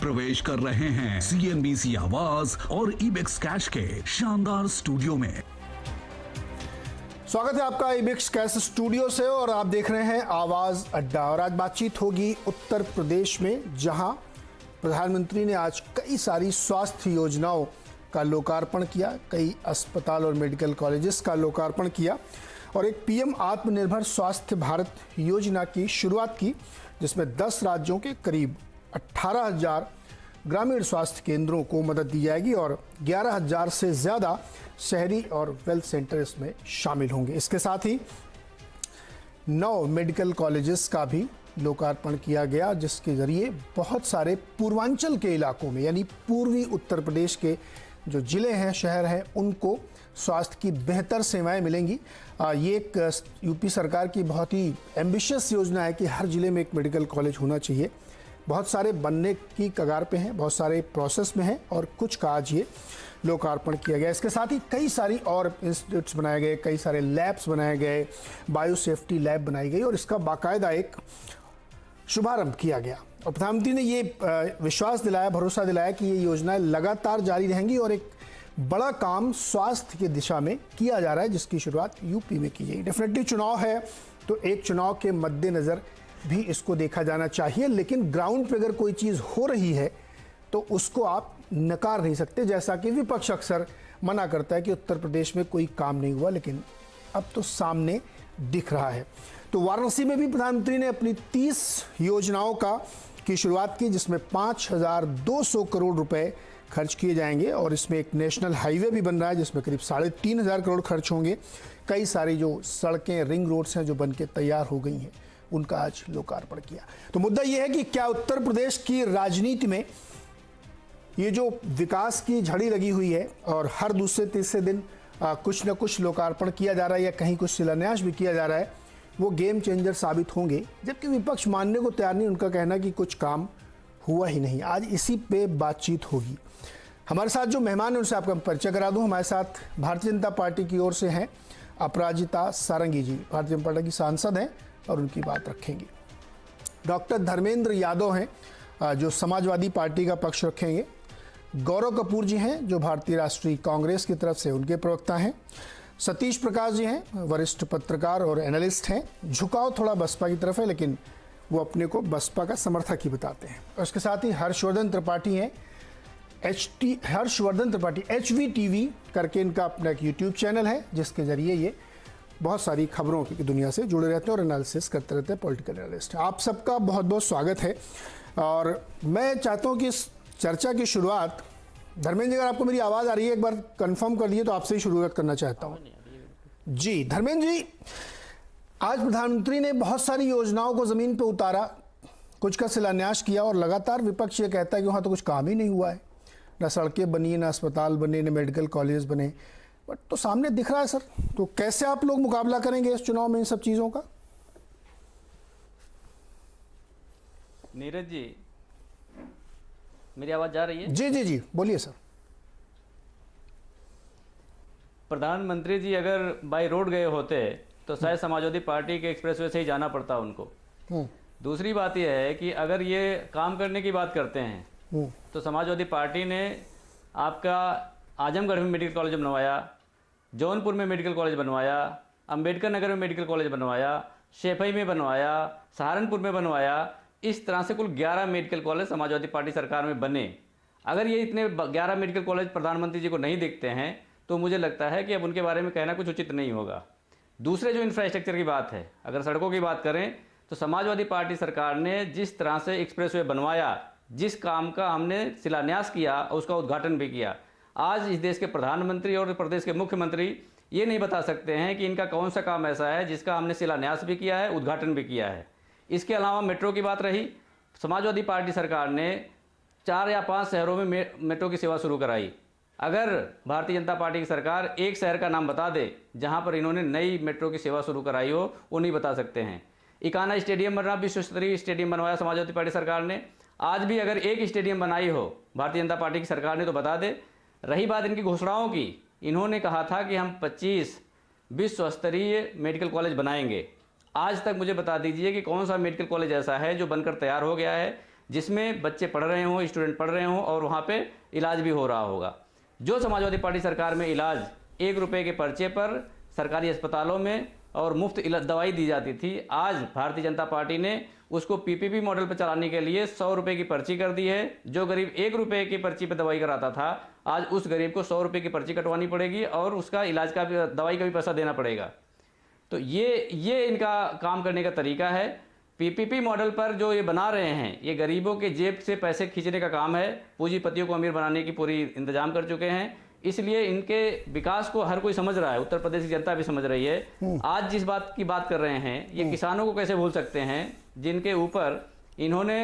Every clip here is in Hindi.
प्रवेश कर रहे हैं CNBC आवाज और इबेक्स कैश के शानदार स्टूडियो में। स्वागत है आपका इबेक्स कैश स्टूडियो से और आप देख रहे हैं आवाज अड्डा। और आज बातचीत होगी उत्तर प्रदेश में, जहां प्रधानमंत्री ने आज कई सारी स्वास्थ्य योजनाओं का लोकार्पण किया, कई अस्पताल और मेडिकल कॉलेजेस का लोकार्पण किया और एक पीएम आत्मनिर्भर स्वास्थ्य भारत योजना की शुरुआत की, जिसमें 10 राज्यों के करीब 18,000 ग्रामीण स्वास्थ्य केंद्रों को मदद दी जाएगी और 11,000 से ज़्यादा शहरी और वेल्थ सेंटर इसमें शामिल होंगे। इसके साथ ही 9 मेडिकल कॉलेजेस का भी लोकार्पण किया गया, जिसके ज़रिए बहुत सारे पूर्वांचल के इलाकों में यानी पूर्वी उत्तर प्रदेश के जो ज़िले हैं, शहर हैं, उनको स्वास्थ्य की बेहतर सेवाएं मिलेंगी। ये एक यूपी सरकार की बहुत ही एम्बिशियस योजना है कि हर ज़िले में एक मेडिकल कॉलेज होना चाहिए। बहुत सारे बनने की कगार पे हैं, बहुत सारे प्रोसेस में हैं और कुछ का आज ये लोकार्पण किया गया। इसके साथ ही कई सारी और इंस्टीट्यूट्स बनाए गए, कई सारे लैब्स बनाए गए, बायो सेफ्टी लैब बनाई गई और इसका बाकायदा एक शुभारंभ किया गया। और प्रधानमंत्री ने ये विश्वास दिलाया, भरोसा दिलाया कि ये योजनाएं लगातार जारी रहेंगी और एक बड़ा काम स्वास्थ्य की दिशा में किया जा रहा है, जिसकी शुरुआत यूपी में की गई। डेफिनेटली चुनाव है तो एक चुनाव के मद्देनज़र भी इसको देखा जाना चाहिए, लेकिन ग्राउंड पे अगर कोई चीज़ हो रही है तो उसको आप नकार नहीं सकते। जैसा कि विपक्ष अक्सर मना करता है कि उत्तर प्रदेश में कोई काम नहीं हुआ, लेकिन अब तो सामने दिख रहा है। तो वाराणसी में भी प्रधानमंत्री ने अपनी 30 योजनाओं की शुरुआत की, जिसमें 5,200 करोड़ रुपए खर्च किए जाएंगे और इसमें एक नेशनल हाईवे भी बन रहा है, जिसमें करीब 3,500 करोड़ खर्च होंगे। कई सारी जो सड़कें, रिंग रोड्स हैं जो बनके तैयार हो गई हैं, उनका आज लोकार्पण किया। तो मुद्दा यह है कि क्या उत्तर प्रदेश की राजनीति में ये जो विकास की झड़ी लगी हुई है और हर दूसरे तीसरे दिन कुछ न कुछ लोकार्पण किया जा रहा है या कहीं कुछ शिलान्यास भी किया जा रहा है, वो गेम चेंजर साबित होंगे। जबकि विपक्ष मानने को तैयार नहीं, उनका कहना कि कुछ काम हुआ ही नहीं। आज इसी पे बातचीत होगी। हमारे साथ जो मेहमान हैं उनसे आपका परिचय करा दूं। हमारे साथ भारतीय जनता पार्टी की ओर से हैं अपराजिता सारंगी जी, भारतीय जनता पार्टी की सांसद हैं और उनकी बात रखेंगे। डॉक्टर धर्मेंद्र यादव हैं जो समाजवादी पार्टी का पक्ष रखेंगे। गौरव कपूर जी हैं जो भारतीय राष्ट्रीय कांग्रेस की तरफ से उनके प्रवक्ता हैं। सतीश प्रकाश जी हैं, वरिष्ठ पत्रकार और एनालिस्ट हैं। झुकाव थोड़ा बसपा की तरफ है, लेकिन वो अपने को बसपा का समर्थक ही बताते हैं। और उसके साथ ही हर्षवर्धन त्रिपाठी हैं, हर्षवर्धन त्रिपाठी HVTV करके इनका अपना एक यूट्यूब चैनल है, जिसके जरिए ये बहुत सारी खबरों की दुनिया से जुड़े रहते हैं और एनालिसिस करते रहते हैं, पॉलिटिकल एनालिस्ट। आप सबका बहुत बहुत स्वागत है। और मैं चाहता हूं कि इस चर्चा की शुरुआत, धर्मेंद्र जी, अगर आपको मेरी आवाज़ आ रही है एक बार कंफर्म कर दिए तो आपसे ही शुरुआत करना चाहता हूँ। जी धर्मेंद्र जी, आज प्रधानमंत्री ने बहुत सारी योजनाओं को ज़मीन पर उतारा, कुछ का शिलान्यास किया और लगातार विपक्ष ये कहता है कि वहाँ तो कुछ काम ही नहीं हुआ है, ना सड़कें बनी, ना अस्पताल बने, ना मेडिकल कॉलेज बने। बट तो सामने दिख रहा है सर, तो कैसे आप लोग मुकाबला करेंगे इस चुनाव में इन सब चीज़ों का? नीरज जी, मेरी आवाज़ जा रही है? जी जी जी, बोलिए सर। प्रधानमंत्री जी अगर बाई रोड गए होते तो शायद समाजवादी पार्टी के एक्सप्रेसवे से ही जाना पड़ता उनको। दूसरी बात यह है कि अगर ये काम करने की बात करते हैं तो समाजवादी पार्टी ने आपका आजमगढ़ में मेडिकल कॉलेज बनवाया, जौनपुर में मेडिकल कॉलेज बनवाया, अंबेडकर नगर में मेडिकल कॉलेज बनवाया, शेफई में बनवाया, सहारनपुर में बनवाया। इस तरह से कुल 11 मेडिकल कॉलेज समाजवादी पार्टी सरकार में बने। अगर ये इतने 11 मेडिकल कॉलेज प्रधानमंत्री जी को नहीं दिखते हैं तो मुझे लगता है कि अब उनके बारे में कहना कुछ उचित नहीं होगा। दूसरे जो इंफ्रास्ट्रक्चर की बात है, अगर सड़कों की बात करें तो समाजवादी पार्टी सरकार ने जिस तरह से एक्सप्रेसवे बनवाया, जिस काम का हमने शिलान्यास किया, उसका उद्घाटन भी किया, आज इस देश के प्रधानमंत्री और प्रदेश के मुख्यमंत्री ये नहीं बता सकते हैं कि इनका कौन सा काम ऐसा है जिसका हमने शिलान्यास भी किया है, उद्घाटन भी किया है। इसके अलावा मेट्रो की बात रही, समाजवादी पार्टी सरकार ने 4 या 5 शहरों में मेट्रो की सेवा शुरू कराई। अगर भारतीय जनता पार्टी की सरकार एक शहर का नाम बता दे जहां पर इन्होंने नई मेट्रो की सेवा शुरू कराई हो, वो नहीं बता सकते हैं। इकाना स्टेडियम बन रहा, विश्व स्तरीय स्टेडियम बनवाया समाजवादी पार्टी सरकार ने। आज भी अगर एक स्टेडियम बनाई हो भारतीय जनता पार्टी की सरकार ने तो बता दे। रही बात इनकी घोषणाओं की, इन्होंने कहा था कि हम 25 विश्व स्तरीय मेडिकल कॉलेज बनाएंगे। आज तक मुझे बता दीजिए कि कौन सा मेडिकल कॉलेज ऐसा है जो बनकर तैयार हो गया है, जिसमें बच्चे पढ़ रहे हों, स्टूडेंट पढ़ रहे हों और वहाँ पे इलाज भी हो रहा होगा। जो समाजवादी पार्टी सरकार में इलाज 1 रुपये के पर्चे पर सरकारी अस्पतालों में और मुफ्त दवाई दी जाती थी, आज भारतीय जनता पार्टी ने उसको पीपीपी मॉडल पर चलाने के लिए 100 रुपये की पर्ची कर दी है। जो गरीब 1 रुपये की पर्ची पर दवाई कराता था, आज उस गरीब को 100 रुपये की पर्ची कटवानी पड़ेगी और उसका इलाज का भी, दवाई का भी पैसा देना पड़ेगा। तो ये इनका काम करने का तरीका है। पीपीपी मॉडल पर जो ये बना रहे हैं, ये गरीबों के जेब से पैसे खींचने का काम है, पूंजीपतियों को अमीर बनाने की पूरी इंतजाम कर चुके हैं। इसलिए इनके विकास को हर कोई समझ रहा है, उत्तर प्रदेश की जनता भी समझ रही है। आज जिस बात की बात कर रहे हैं, ये किसानों को कैसे भूल सकते हैं जिनके ऊपर इन्होंने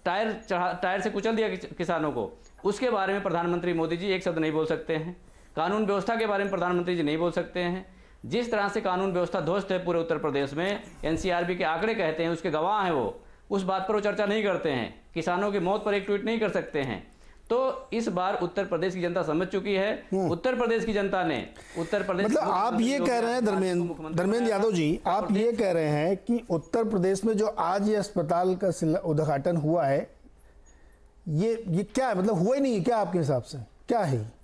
टायर से कुचल दिया किसानों को। उसके बारे में प्रधानमंत्री मोदी जी एक शब्द नहीं बोल सकते हैं। कानून व्यवस्था के बारे में प्रधानमंत्री जी नहीं बोल सकते हैं। जिस तरह से कानून व्यवस्था ध्वस्त है पूरे उत्तर प्रदेश में, एनसीआरबी के आंकड़े कहते हैं, उसके गवाह हैं वो, उस बात पर वो चर्चा नहीं करते हैं। किसानों की मौत पर एक ट्वीट नहीं कर सकते हैं। तो इस बार उत्तर प्रदेश की जनता समझ चुकी है। उत्तर प्रदेश की जनता ने उत्तर प्रदेश, मतलब आप ये कह रहे हैं धर्मेंद्र यादव जी, आप ये कह रहे हैं कि उत्तर प्रदेश में जो आज ये अस्पताल का उद्घाटन हुआ है, ये क्या है? मतलब हुआ ही नहीं है क्या आपके हिसाब से? क्या है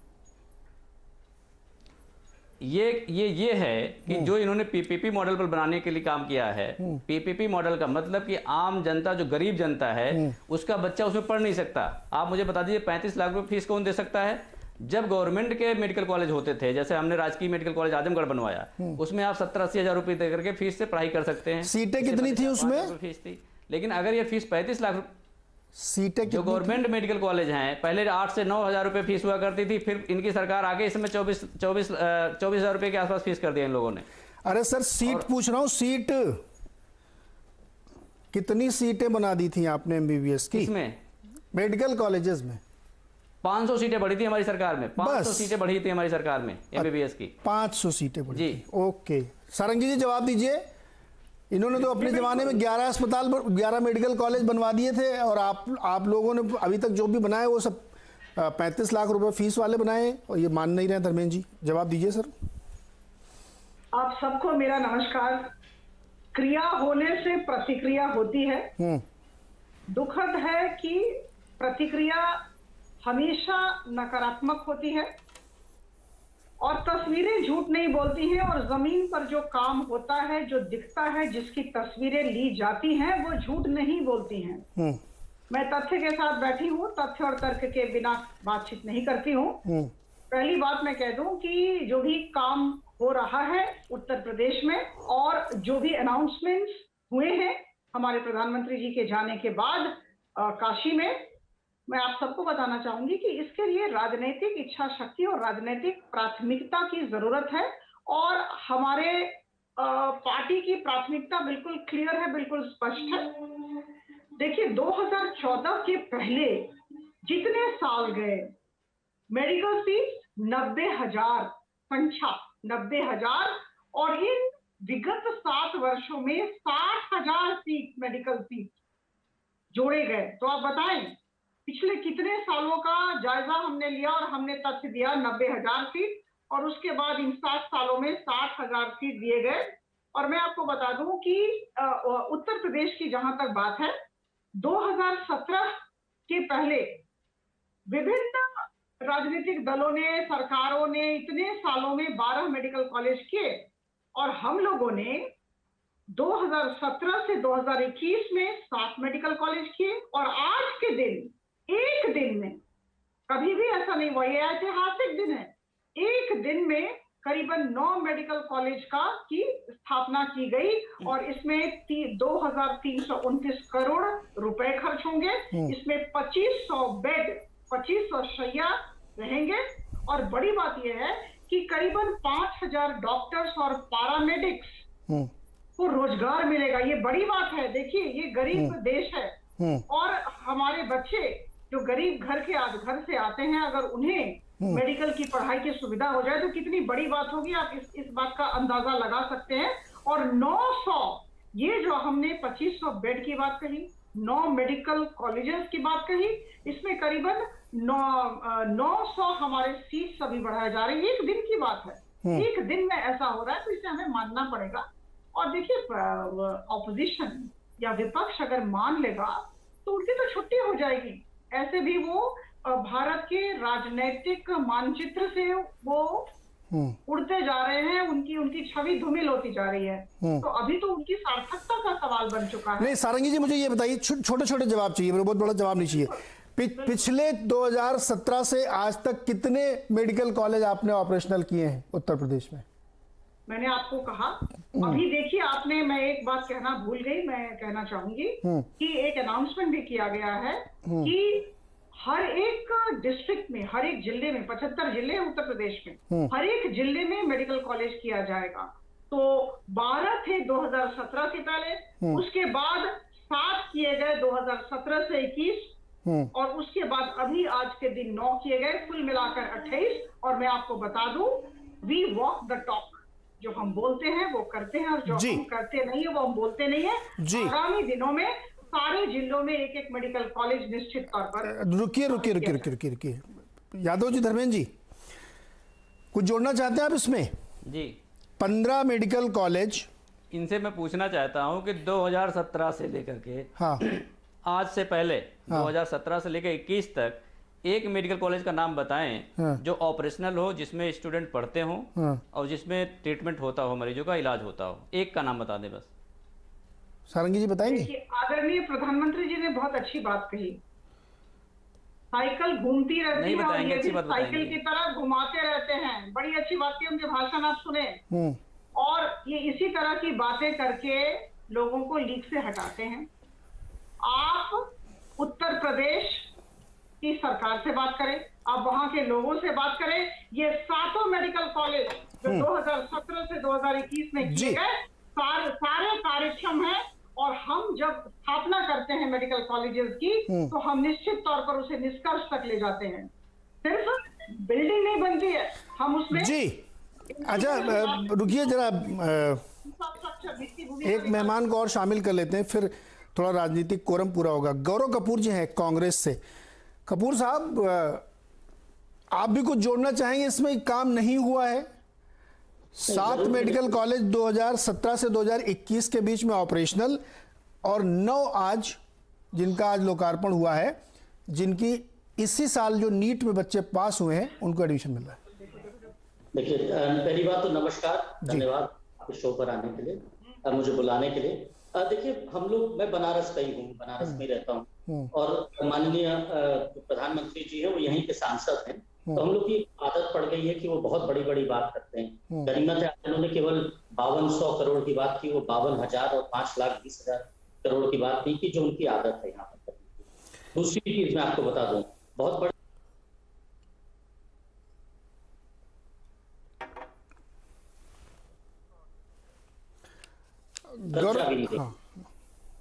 ये है कि जो इन्होंने पीपीपी मॉडल पर बनाने के लिए काम किया है। पीपीपी मॉडल का मतलब कि आम जनता, जो गरीब जनता है, उसका बच्चा उसमें पढ़ नहीं सकता। आप मुझे बता दीजिए 35 लाख रुपए फीस कौन दे सकता है? जब गवर्नमेंट के मेडिकल कॉलेज होते थे, जैसे हमने राजकीय मेडिकल कॉलेज आजमगढ़ बनवाया, उसमें आप 70-80 हजार रुपए दे करके फीस से पढ़ाई कर सकते हैं। सीटें कितनी थी उसमें? फीस थी। लेकिन अगर ये फीस 35 लाख, सीटें जो गवर्नमेंट मेडिकल कॉलेज हैं, पहले 8 से 9 हजार रुपए फीस हुआ करती थी, फिर इनकी सरकार आके इसमें 24 हजार रुपए के आसपास फीस कर दिया इन लोगों ने। अरे सर, सीट पूछ रहा हूँ, सीट कितनी सीटें बना दी थी आपने एमबीबीएस की? इसमें मेडिकल कॉलेजेस में 500 सीटें बढ़ी थी हमारी सरकार में। 500 सीटें बढ़ी थी हमारी सरकार में एमबीबीएस की। 500 सीटें बढ़ी जी। थी। ओके, सारंगी जी जवाब दीजिए। इन्होंने तो अपने जमाने में 11 अस्पताल, 11 मेडिकल कॉलेज बनवा दिए थे, और आप लोगों ने अभी तक जो भी बनाए वो सब 35 लाख रुपए फीस वाले बनाए, और ये मान नहीं रहे। धर्मेंद्र जी जवाब दीजिए सर। आप सबको मेरा नमस्कार। क्रिया होने से प्रतिक्रिया होती है। दुखद है कि प्रतिक्रिया हमेशा नकारात्मक होती है और तस्वीरें झूठ नहीं बोलती हैं, और जमीन पर जो काम होता है, जो दिखता है, जिसकी तस्वीरें ली जाती हैं, वो झूठ नहीं बोलती हैं। मैं तथ्य के साथ बैठी हूँ, तथ्य और तर्क के बिना बातचीत नहीं करती हूँ। पहली बात मैं कह दूं कि जो भी काम हो रहा है उत्तर प्रदेश में, और जो भी अनाउंसमेंट्स हुए हैं हमारे प्रधानमंत्री जी के जाने के बाद काशी में, मैं आप सबको बताना चाहूंगी कि इसके लिए राजनीतिक इच्छा शक्ति और राजनीतिक प्राथमिकता की जरूरत है। और हमारे पार्टी की प्राथमिकता बिल्कुल क्लियर है, बिल्कुल स्पष्ट है। देखिए, 2014 के पहले जितने साल गए, मेडिकल सीट 90,000 संख्या 90,000, और इन विगत 7 वर्षों में 60,000 सीट, मेडिकल सीट जोड़े गए। तो आप बताएं पिछले कितने सालों का जायजा हमने लिया, और हमने तथ्य दिया 90,000 सीट, और उसके बाद इन 7 सालों में 60,000 सीट दिए गए। और मैं आपको बता दूं कि उत्तर प्रदेश की जहां तक बात है, 2017 के पहले विभिन्न राजनीतिक दलों ने, सरकारों ने इतने सालों में 12 मेडिकल कॉलेज किए, और हम लोगों ने 2017 से 2021 में 7 मेडिकल कॉलेज किए। और आज के दिन, एक दिन में, कभी भी ऐसा नहीं हुआ, यह ऐतिहासिक दिन है, एक दिन में करीबन 9 मेडिकल कॉलेज की स्थापना की गई, और इसमें 2,329 करोड़ रुपए खर्च होंगे। इसमें 2500 बेड, 2500 शैया रहेंगे। और बड़ी बात यह है कि करीबन 5,000 डॉक्टर्स और पैरामेडिक्स को रोजगार मिलेगा। ये बड़ी बात है। देखिए, ये गरीब देश है, और हमारे बच्चे जो गरीब घर से आते हैं, अगर उन्हें मेडिकल की पढ़ाई की सुविधा हो जाए तो कितनी बड़ी बात होगी, आप इस बात का अंदाजा लगा सकते हैं। और 900, ये जो हमने 2500 बेड की बात कही, 9 मेडिकल कॉलेजेस की बात कही, इसमें करीबन 900 हमारे सीट्स अभी बढ़ाए जा रहे हैं। एक दिन की बात है, एक दिन में ऐसा हो रहा है, तो इसे हमें मानना पड़ेगा। और देखिए, ऑपोजिशन या विपक्ष अगर मान लेगा तो उनकी तो छुट्टी हो जाएगी। ऐसे भी वो भारत के राजनीतिक मानचित्र से वो उड़ते जा रहे हैं, उनकी छवि धूमिल होती जा रही है। तो अभी तो उनकी सार्थकता का सवाल बन चुका है। नहीं सारंगी जी, मुझे ये बताइए, छोटे छोटे जवाब चाहिए, मेरे बहुत बड़ा जवाब नहीं चाहिए। पिछले 2017 से आज तक कितने मेडिकल कॉलेज आपने ऑपरेशनल किए हैं उत्तर प्रदेश में? मैंने आपको कहा, अभी देखिए आपने, मैं एक बात कहना भूल गई, मैं कहना चाहूंगी कि एक अनाउंसमेंट भी किया गया है कि हर एक डिस्ट्रिक्ट में, हर एक जिले में, 75 जिले हैं उत्तर प्रदेश में, हर एक जिले में मेडिकल कॉलेज किया जाएगा। तो 12 थे 2017 के पहले, उसके बाद 7 किए गए 2017 से 21, और उसके बाद अभी आज के दिन 9 किए गए, कुल मिलाकर 28। और मैं आपको बता दूं, वी वॉक द टॉक, जो हम बोलते हैं वो करते हैं, और जो हम करते नहीं है वो हम बोलते नहीं है। आगामी दिनों में सारे जिलों में एक एक मेडिकल कॉलेज निश्चित तौर पर। रुकिए यादव जी, धर्मेंद्र जी, कुछ जोड़ना चाहते हैं आप इसमें? जी, 15 मेडिकल कॉलेज। इनसे मैं पूछना चाहता हूं कि 2017 से लेकर के हाँ, आज से पहले 2017 से लेकर 21 तक एक मेडिकल कॉलेज का नाम बताएं जो ऑपरेशनल हो, जिसमें स्टूडेंट पढ़ते हों और जिसमें ट्रीटमेंट होता हो, मरीजों का इलाज होता हो। एक का नाम बता दें बस। सारंगी जी बताएंगे? आदरणीय प्रधानमंत्री जी ने बहुत अच्छी बात कही, साइकिल घूमती रहती है और ये भी साइकिल की तरह घुमाते रहते हैं। बड़ी अच्छी बात की, उनके भाषण आप सुने, और ये इसी तरह की बातें करके लोगों को लीक से हटाते हैं। आप उत्तर प्रदेश की सरकार से बात करें, आप वहां के लोगों से बात करें। ये 7 मेडिकल कॉलेज जो 2017 से 2021 में किए गए, सारे कार्यक्षम हैं। और हम जब स्थापना करते हैं मेडिकल कॉलेजेस की, तो हम निश्चित तौर पर उसे निष्कर्ष तक ले जाते हैं। सिर्फ बिल्डिंग नहीं बनती है, हम उसमें जी। अच्छा रुकिए जरा, एक मेहमान को और शामिल कर लेते हैं, फिर थोड़ा राजनीतिक कोरम पूरा होगा। गौरव कपूर जी हैं कांग्रेस से। कपूर साहब, आप भी कुछ जोड़ना चाहेंगे इसमें? काम नहीं हुआ है, 7 मेडिकल कॉलेज 2017 से 2021 के बीच में ऑपरेशनल, और 9 आज जिनका आज लोकार्पण हुआ है, जिनकी इसी साल जो नीट में बच्चे पास हुए हैं उनको एडमिशन मिल रहा है। देखिए, पहली बात तो नमस्कार, धन्यवाद आपके शो पर आने के लिए, मुझे बुलाने के लिए। देखिए, हम लोग, मैं बनारस का ही हूँ, बनारस में रहता हूँ, और माननीय प्रधानमंत्री जी है वो यहीं के सांसद हैं। तो हम लोग की आदत पड़ गई है कि वो बहुत बड़ी बड़ी बात करते हैं। गनीमत है उन्होंने केवल 5200 करोड़ की बात की, वो 52,000 और 5,20,000 करोड़ की बात नहीं की, जो उनकी आदत है यहाँ पर। दूसरी चीज मैं आपको बता दूं, बहुत बड़ी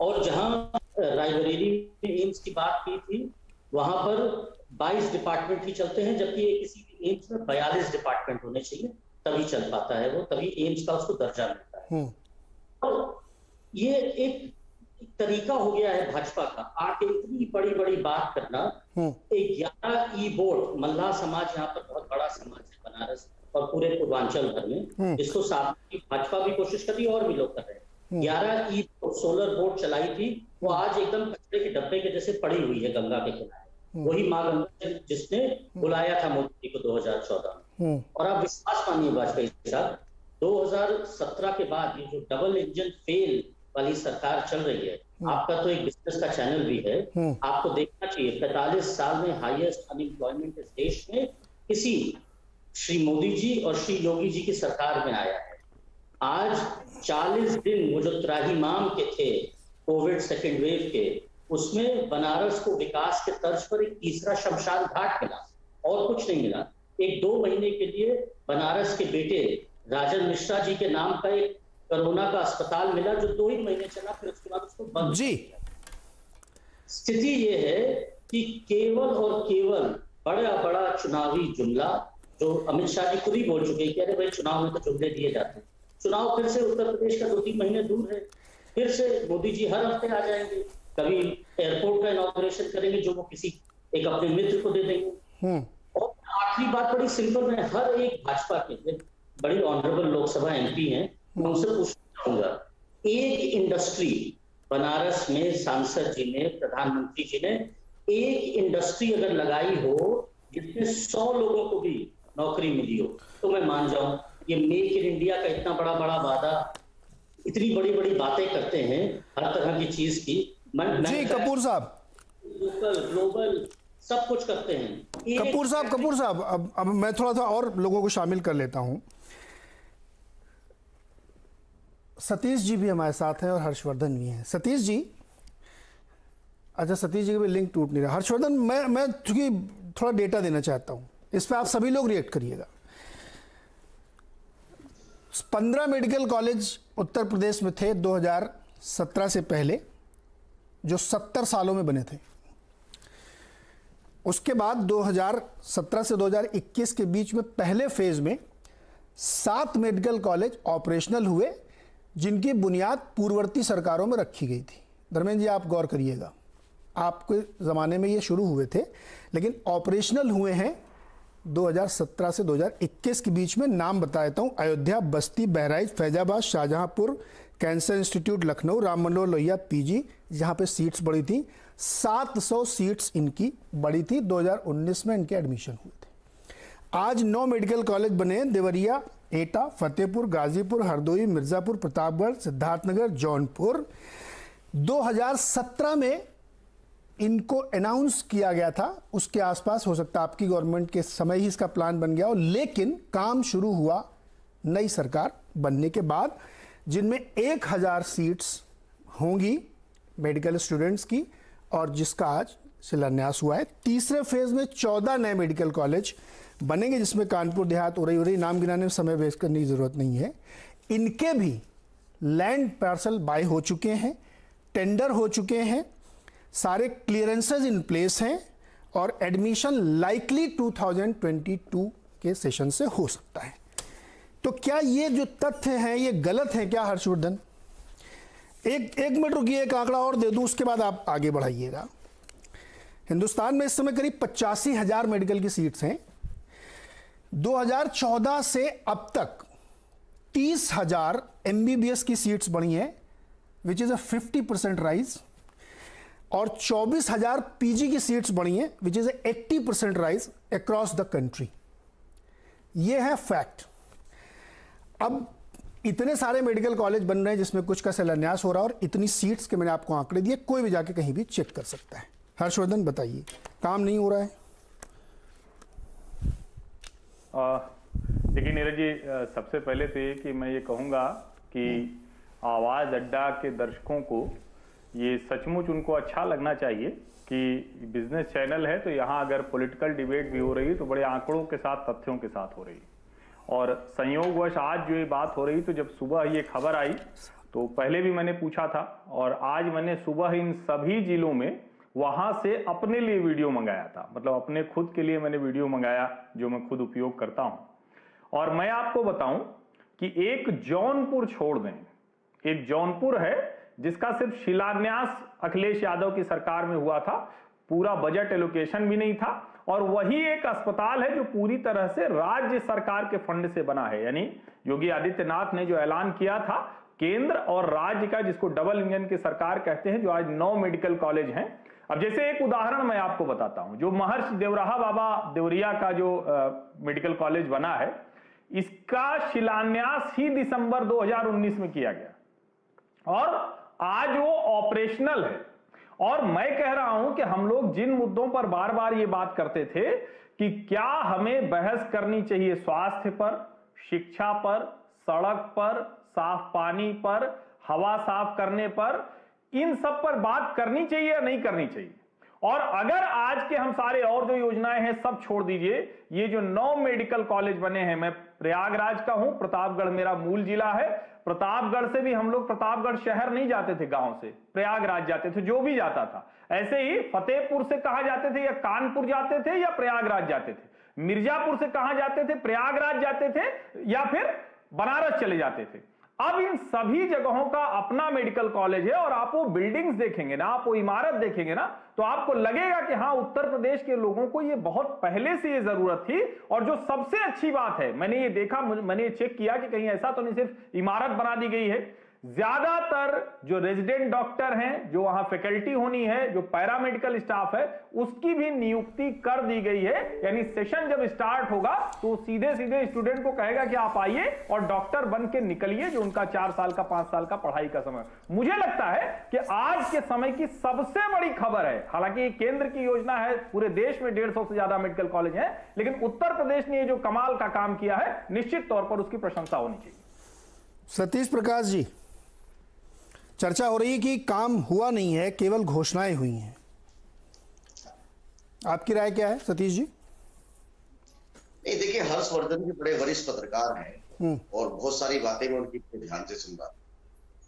और जहां रायबरेली में एम्स की बात की थी, वहां पर 22 डिपार्टमेंट ही चलते हैं, जबकि किसी भी एम्स में 42 डिपार्टमेंट होने चाहिए, तभी चल पाता है वो, तभी एम्स का उसको दर्जा मिलता है। और ये एक तरीका हो गया है भाजपा का, आके इतनी बड़ी बड़ी बात करना। 11 ई बोर्ड, मल्लाह समाज यहाँ पर बहुत बड़ा समाज है बनारस और पूरे पूर्वांचल भर में, जिसको साथ भाजपा भी कोशिश कर रही है और भी लोग कर रहे हैं। 11 ई सोलर बोर्ड चलाई थी, वो आज एकदम कचरे के डब्बे के जैसे पड़ी हुई है गंगा के किनारे। वही माँ गंगा जिसने बुलाया था मोदी जी को 2014 में। और आप विश्वास मानिए वाजपेयी साहब, 2017 के बाद ये जो डबल इंजन फेल वाली सरकार चल रही है, आपका तो एक बिजनेस का चैनल भी है, आपको देखना चाहिए। 45 साल में हाईएस्ट अनएम्प्लॉयमेंट इस देश में किसी श्री मोदी जी और श्री योगी जी की सरकार में आया है। आज 40 दिन वो जो त्राहिमाम के थे कोविड सेकेंड वेव के, उसमें बनारस को विकास के तर्ज पर एक तीसरा शमशान घाट मिला और कुछ नहीं मिला। 1-2 महीने के लिए बनारस के बेटे राजन मिश्रा जी के नाम का एक कोरोना का अस्पताल मिला, जो 2 ही महीने चला, फिर उसके बाद उसको बंद जी। स्थिति ये है कि केवल और केवल बड़ा चुनावी जुमला, जो अमित शाह जी खुद ही बोल चुके हैं कि अरे भाई चुनाव में तो जुमले दिए जाते हैं। चुनाव फिर से उत्तर प्रदेश का 2-3 महीने दूर है, फिर से मोदी जी हर हफ्ते आ जाएंगे, कभी एयरपोर्ट का इनॉग्रेशन करेंगे जो वो किसी एक अपने मित्र को दे देंगे। और आखिरी बात बड़ी सिंपल है, हर एक भाजपा के बड़ी ऑनरेबल लोकसभा एमपी हैं, मैं उनसे पूछना चाहूंगा, एक इंडस्ट्री बनारस में सांसद जी ने, प्रधानमंत्री जी ने एक इंडस्ट्री अगर लगाई हो जिसमें 100 लोगों को भी नौकरी मिली हो, तो मैं मान जाऊं। ये मेक इन इंडिया का इतना बड़ा बड़ा वादा, इतनी बड़ी बड़ी बातें करते हैं हर तरह की चीज की। जी कपूर साहब, लोकल ग्लोबल सब कुछ करते हैं। कपूर साहब अब मैं थोड़ा सा और लोगों को शामिल कर लेता हूं। सतीश जी भी हमारे साथ हैं और हर्षवर्धन भी हैं। सतीश जी, अच्छा सतीश जी का भी लिंक टूट नहीं रहा। हर्षवर्धन, मैं चूंकि थोड़ा डेटा देना चाहता हूं, इस पर आप सभी लोग रिएक्ट करिएगा। 15 मेडिकल कॉलेज उत्तर प्रदेश में थे 2017 से पहले, जो 70 सालों में बने थे। उसके बाद 2017 से 2021 के बीच में पहले फेज में 7 मेडिकल कॉलेज ऑपरेशनल हुए, जिनकी बुनियाद पूर्ववर्ती सरकारों में रखी गई थी। धर्मेंद्र जी, आप गौर करिएगा, आपके ज़माने में ये शुरू हुए थे, लेकिन ऑपरेशनल हुए हैं 2017 से 2021 के बीच में। नाम बता देता हूँ: अयोध्या, बस्ती, Bahraich, Faizabad, Shahjahanpur, cancer institute Lucknow, Ram Manohar Lohia PG, जहाँ पे सीट्स बढ़ी थी। 700 सीट्स इनकी बढ़ी थी। 2019 में इनके एडमिशन हुए थे। आज 9 मेडिकल कॉलेज बने: देवरिया, एटा, फतेहपुर, गाजीपुर, हरदोई, मिर्जापुर, प्रतापगढ़, सिद्धार्थनगर, जौनपुर। 2017 में इनको अनाउंस किया गया था, उसके आसपास हो सकता है आपकी गवर्नमेंट के समय ही इसका प्लान बन गया हो, लेकिन काम शुरू हुआ नई सरकार बनने के बाद, जिनमें 1000 सीट्स होंगी मेडिकल स्टूडेंट्स की, और जिसका आज शिलान्यास हुआ है। तीसरे फेज में 14 नए मेडिकल कॉलेज बनेंगे, जिसमें कानपुर देहात, उरई, नाम गिनाने में समय वेस्ट करने की जरूरत नहीं है। इनके भी लैंड पार्सल बाय हो चुके हैं, टेंडर हो चुके हैं, सारे क्लियरेंसेज इन प्लेस हैं, और एडमिशन लाइकली 2022 के सेशन से हो सकता है। तो क्या ये जो तथ्य हैं ये गलत हैं क्या हर्षवर्धन? एक मिनट रुकिए, एक आंकड़ा और दे दूं, उसके बाद आप आगे बढ़ाइएगा। हिंदुस्तान में इस समय करीब 85,000 मेडिकल की सीट्स हैं। 2014 से अब तक 30,000 MBBS की सीट्स बढ़ी हैं, विच इज अ 50% राइज, और 24,000 पीजी की सीट्स बढ़ी हैं, which is 80% rise across the country. ये है फैक्ट। अब इतने सारे मेडिकल कॉलेज बन रहे हैं जिसमें कुछ का शिलान्यास हो रहा है, और इतनी सीट्स के मैंने आपको आंकड़े दिए, कोई भी जाके कहीं भी चेक कर सकता है। हर्षवर्धन बताइए, काम नहीं हो रहा है? देखिए नीरज जी, सबसे पहले तो ये कि मैं ये कहूँगा कि आवाज़ अड्डा के दर्शकों को ये सचमुच उनको अच्छा लगना चाहिए कि बिजनेस चैनल है, तो यहाँ अगर पॉलिटिकल डिबेट भी हो रही है तो बड़े आंकड़ों के साथ, तथ्यों के साथ हो रही है। और संयोगवश आज जो ये बात हो रही, तो जब सुबह ये खबर आई तो पहले भी मैंने पूछा था, और आज मैंने सुबह इन सभी जिलों में वहां से अपने लिए वीडियो मंगाया था। मतलब अपने खुद के लिए मैंने वीडियो मंगाया, जो मैं खुद उपयोग करता हूं। और मैं आपको बताऊं कि एक जौनपुर छोड़ दें, एक जौनपुर है जिसका सिर्फ शिलान्यास अखिलेश यादव की सरकार में हुआ था, पूरा बजट एलोकेशन भी नहीं था, और वही एक अस्पताल है जो पूरी तरह से राज्य सरकार के फंड से बना है। यानी योगी आदित्यनाथ ने जो ऐलान किया था केंद्र और राज्य का, जिसको डबल इंजन की सरकार कहते हैं, जो आज 9 मेडिकल कॉलेज हैं। अब जैसे एक उदाहरण मैं आपको बताता हूं, जो महर्षि देवराहा बाबा देवरिया का जो मेडिकल कॉलेज बना है, इसका शिलान्यास ही दिसंबर 2019 में किया गया, और आज वो ऑपरेशनल है। और मैं कह रहा हूं कि हम लोग जिन मुद्दों पर बार बार ये बात करते थे कि क्या हमें बहस करनी चाहिए स्वास्थ्य पर, शिक्षा पर, सड़क पर, साफ पानी पर, हवा साफ करने पर, इन सब पर बात करनी चाहिए या नहीं करनी चाहिए। और अगर आज के हम सारे और जो योजनाएं हैं सब छोड़ दीजिए, ये जो 9 मेडिकल कॉलेज बने हैं, मैं प्रयागराज का हूं, प्रतापगढ़ मेरा मूल जिला है, प्रतापगढ़ से भी हम लोग प्रतापगढ़ शहर नहीं जाते थे, गांव से प्रयागराज जाते थे, जो भी जाता था। ऐसे ही फतेहपुर से कहां जाते थे, या कानपुर जाते थे या प्रयागराज जाते थे। मिर्जापुर से कहां जाते थे, प्रयागराज जाते थे या फिर बनारस चले जाते थे। अब इन सभी जगहों का अपना मेडिकल कॉलेज है, और आप वो बिल्डिंग्स देखेंगे ना, आप वो इमारत देखेंगे ना, तो आपको लगेगा कि हाँ, उत्तर प्रदेश के लोगों को ये बहुत पहले से ये जरूरत थी। और जो सबसे अच्छी बात है, मैंने ये देखा, मैंने ये चेक किया कि कहीं ऐसा तो नहीं सिर्फ इमारत बना दी गई है, ज्यादातर जो रेजिडेंट डॉक्टर हैं, जो वहां फैकल्टी होनी है, जो पैरामेडिकल स्टाफ है, उसकी भी नियुक्ति कर दी गई है। यानी सेशन जब स्टार्ट होगा तो सीधे सीधे स्टूडेंट को कहेगा कि आप आइए और डॉक्टर बन के निकलिए, जो उनका 4 साल का 5 साल का पढ़ाई का समय। मुझे लगता है कि आज के समय की सबसे बड़ी खबर है, हालांकि केंद्र की योजना है, पूरे देश में 150 से ज्यादा मेडिकल कॉलेज हैं, लेकिन उत्तर प्रदेश ने ये जो कमाल का काम किया है, निश्चित तौर पर उसकी प्रशंसा होनी चाहिए। सतीश प्रकाश जी, चर्चा हो रही है कि काम हुआ नहीं है, केवल घोषणाएं हुई हैं। आपकी राय क्या है सतीश जी? नहीं, देखिए, हर्षवर्धन जी बड़े वरिष्ठ पत्रकार हैं और बहुत सारी बातें मैं उनकी ध्यान से सुन रहा हूं।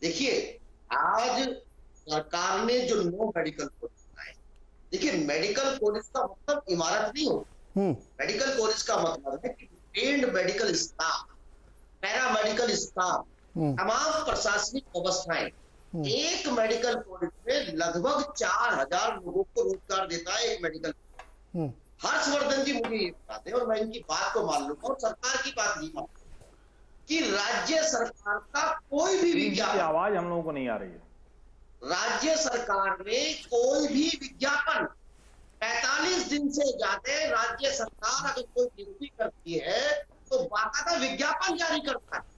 देखिए, आज सरकार ने जो 9 मेडिकल कॉलेज बनाए, देखिए मेडिकल कॉलेज का मतलब इमारत नहीं हो। मेडिकल कॉलेज का मतलब है कि trained medical staff, paramedical staff, तमाम प्रशासनिक व्यवस्थाएं। एक मेडिकल कॉलेज में लगभग 4000 लोगों को रोजगार देता है एक मेडिकल। हर्षवर्धन जी मुझे ये बताते हैं और मैं इनकी बात को मान लूंगा और सरकार की बात नहीं मान कि राज्य सरकार का कोई भी विज्ञापन, आवाज हम लोगों को नहीं आ रही है, राज्य सरकार ने कोई भी विज्ञापन 45 दिन से ज्यादा राज्य सरकार अगर कोई नियुक्ति करती है तो बाकायदा विज्ञापन जारी करता है।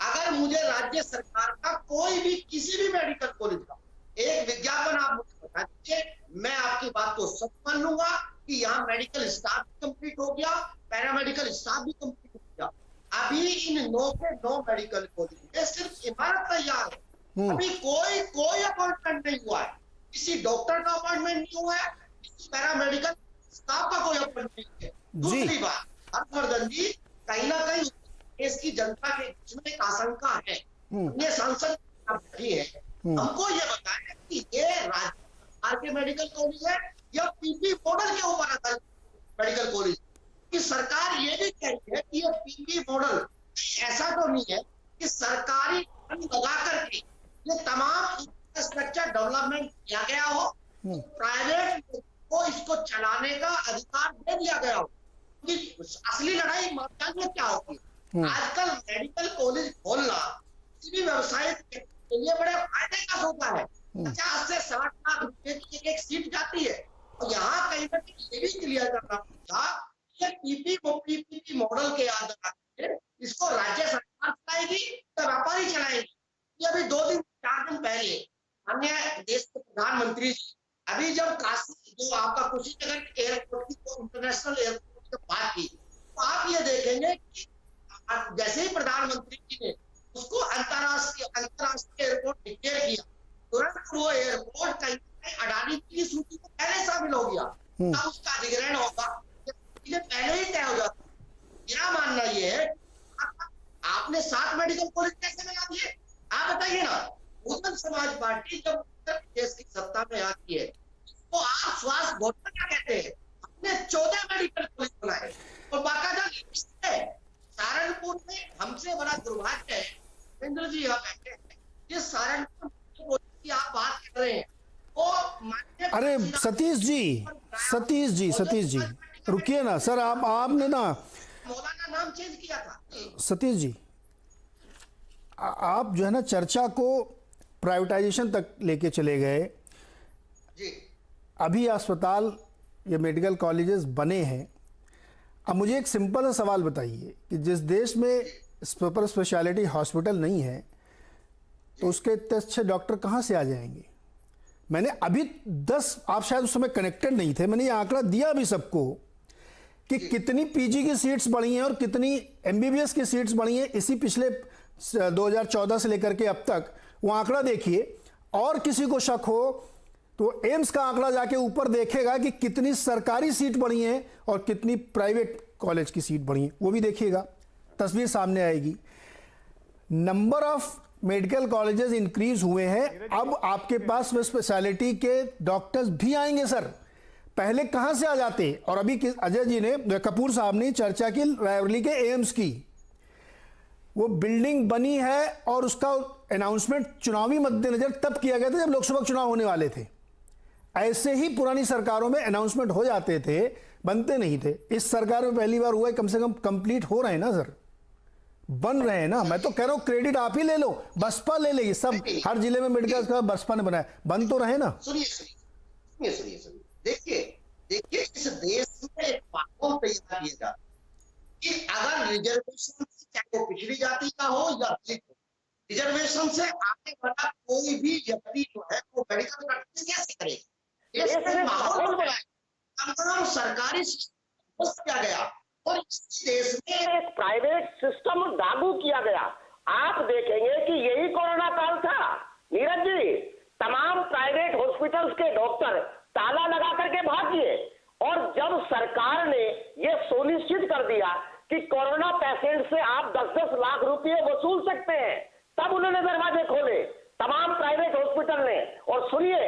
अगर मुझे राज्य सरकार का कोई भी किसी भी मेडिकल कॉलेज का एक विज्ञापन आप मुझे बता दीजिए, मैं आपकी बात को सच मान लूंगा कि यहाँ मेडिकल स्टाफ भी कंप्लीट हो गया, पैरामेडिकल स्टाफ भी कंप्लीट हो गया। अभी इन 9 के 9 मेडिकल कॉलेज में सिर्फ इमारत तैयार है, अभी कोई अपॉइंटमेंट नहीं हुआ है, किसी डॉक्टर का अपॉइंटमेंट नहीं हुआ है, किसी पैरामेडिकल स्टाफ का कोई अपॉइंटमेंट नहीं है। दूसरी बात, हर्षवर्धन जी, कहीं ना कहीं देश की जनता के बीच में एक आशंका है, ये सांसद भी है, हमको ये बताया कि ये राज्य सरकार के मेडिकल कॉलेज है या पीपी मॉडल के ऊपर आधारित मेडिकल कॉलेज। कि सरकार ये भी कह रही है कि ये पीपी मॉडल ऐसा तो नहीं है कि सरकारी फंड लगा करके ये तमाम इंफ्रास्ट्रक्चर डेवलपमेंट किया गया हो, तो प्राइवेट को इसको चलाने का अधिकार दे दिया गया हो। असली लड़ाई जानिए क्या होती है, आजकल मेडिकल कॉलेज खोलना किसी भी व्यवसाय के लिए बड़े फायदे का होता है। 50 से 60 लाख रुपए की एक सीट जाती है, और यहाँ कहीं ना कहीं ये भी क्लियर करना था कि पीपीपी मॉडल के आधार पर इसको राज्य सरकार चलाएगी या व्यापारी चलाएगी। ये अभी 2-4 दिन पहले अन्य देश के प्रधानमंत्री जी, अभी जब काशी जो आपका कुशीनगर एयरपोर्ट की इंटरनेशनल एयरपोर्ट की बात की, तो आप ये देखेंगे कि जैसे ही प्रधानमंत्री जी ने उसको अंतरराष्ट्रीय एयरपोर्ट डिक्लेयर किया, तुरंत वो एयरपोर्ट कहीं अडानी की सूची में पहले शामिल हो गया। अब उसका अधिग्रहण होगा, ये पहले ही तय हो जाता। मेरा मानना ये है, आपने 7 मेडिकल कॉलेज कैसे लगा दिए? आप बताइए ना। बहुजन समाज पार्टी जब उत्तर प्रदेश की सत्ता में आती है तो आप स्वास्थ्य घोटाला क्या कहते हैं? हमने 14 मेडिकल कॉलेज बनाए और बाकायदा लिस्ट है। सहारनपुर में हमसे बड़ा दुर्भाग्य है, केंद्र जी यहाँ बैठे हैं, ये सहारनपुर की आप बात कर रहे हैं, वो अरे सतीश जी रुकिए ना सर, आपने ना मौलाना नाम चेंज किया था। सतीश जी, आप जो है ना चर्चा को प्राइवेटाइजेशन तक लेके चले गए। जी, अभी अस्पताल ये मेडिकल कॉलेजेस बने हैं, अब मुझे एक सिंपल सा सवाल बताइए कि जिस देश में सुपर स्पेशलिटी हॉस्पिटल नहीं है तो उसके इतने अच्छे डॉक्टर कहाँ से आ जाएंगे? मैंने अभी 10, आप शायद उस समय कनेक्टेड नहीं थे, मैंने ये आंकड़ा दिया अभी सबको कि कितनी पीजी की सीट्स बढ़ी हैं और कितनी एमबीबीएस की सीट्स बढ़ी हैं इसी पिछले 2014 से लेकर के अब तक। वो आंकड़ा देखिए, और किसी को शक हो तो एम्स का आंकड़ा जाके ऊपर देखेगा कि कितनी सरकारी सीट बढ़ी हैं और कितनी प्राइवेट कॉलेज की सीट बढ़ी हैं, वो भी देखिएगा, तस्वीर सामने आएगी। Number of medical colleges increase हुए हैं, अब आपके पास स्पेशलिटी के डॉक्टर्स भी आएंगे सर, पहले कहां से आ जाते? और अभी अजय जी ने, कपूर साहब ने चर्चा की रायबरेली के एम्स की, वो बिल्डिंग बनी है और उसका अनाउंसमेंट चुनावी मद्देनजर तब किया गया था जब लोकसभा चुनाव होने वाले थे। ऐसे ही पुरानी सरकारों में अनाउंसमेंट हो जाते थे, बनते नहीं थे। इस सरकार में पहली बार हुआ है, कम से कम कंप्लीट हो रहे हैं ना सर, बन रहे हैं ना। मैं तो कह रहा हूं क्रेडिट आप ही ले लो, बसपा ले लेगी सब, हर जिले में मेडिकल का बसपा ने बनाया, बन तो रहे ना। सुनिए देखिए इस देश में एक माहौल तैयार किया जाता कि अगर रिजर्वेशन चाहे वो पिछड़ी जाति का हो या दलित हो, रिजर्वेशन से आने वाला कोई भी व्यक्ति जो है वो मेडिकल प्रैक्टिस कैसे करेगा, इसमें माहौल बनाए, तमाम सरकारी सिस्टम किया गया और इस देश में एक प्राइवेट सिस्टम लागू किया गया। आप देखेंगे कि यही कोरोना काल था नीरज जी, तमाम प्राइवेट हॉस्पिटल्स के डॉक्टर ताला लगा करके भाग गए और जब सरकार ने ये सुनिश्चित कर दिया कि कोरोना पेशेंट से आप 10-10 लाख रुपए वसूल सकते हैं, तब उन्होंने दरवाजे खोले तमाम प्राइवेट हॉस्पिटल ने। और सुनिए,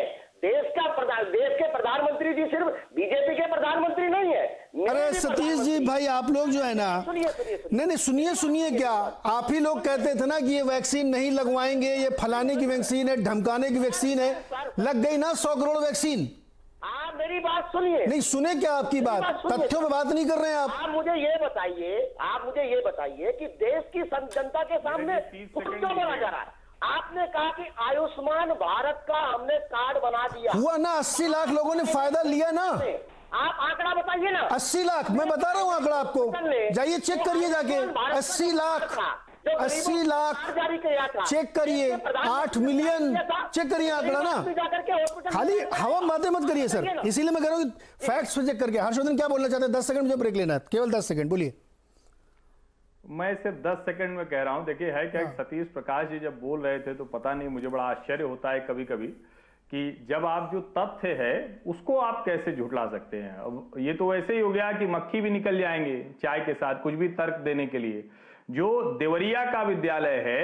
देश के प्रधानमंत्री जी सिर्फ बीजेपी के प्रधानमंत्री नहीं है। अरे सतीश जी भाई, आप लोग जो है ना, नहीं सुनिए क्या, आप ही लोग कहते थे ना कि ये वैक्सीन नहीं लगवाएंगे, ये फलाने की वैक्सीन है, धमकाने की वैक्सीन है, लग गई ना 100 करोड़ वैक्सीन। आप मेरी बात सुनिए। नहीं सुने क्या आपकी बात, तथ्यों पे बात नहीं कर रहे हैं आप मुझे ये बताइए कि देश की जनता के सामने क्यों बोला जा रहा है। आपने कहा कि आयुष्मान भारत का हमने कार्ड बना दिया, हुआ ना, 80 लाख लोगों ने फायदा लिया ना। आप आंकड़ा बताइए ना। 80 लाख, मैं बता रहा हूँ आंकड़ा आपको, जाइए चेक करिए जाके, 80 लाख जारी किया था, चेक करिए, 8 मिलियन, चेक करिए आंकड़ा ना, खाली हवा बातें मत करिए सर, इसीलिए मैं कह रहा हूँ फैक्ट्स पे चेक करके। हर्षवर्धन क्या बोलना चाहते हैं? 10 सेकंड मुझे ब्रेक लेना है, केवल 10 सेकंड, बोलिए। मैं सिर्फ 10 सेकंड में कह रहा हूं, देखिए है क्या, सतीश प्रकाश जी जब बोल रहे थे तो पता नहीं, मुझे बड़ा आश्चर्य होता है कभी कभी कि जब आप जो तथ्य है उसको आप कैसे झुठला सकते हैं। अब ये तो वैसे ही हो गया कि मक्खी भी निकल जाएंगे चाय के साथ कुछ भी तर्क देने के लिए। जो देवरिया का विद्यालय है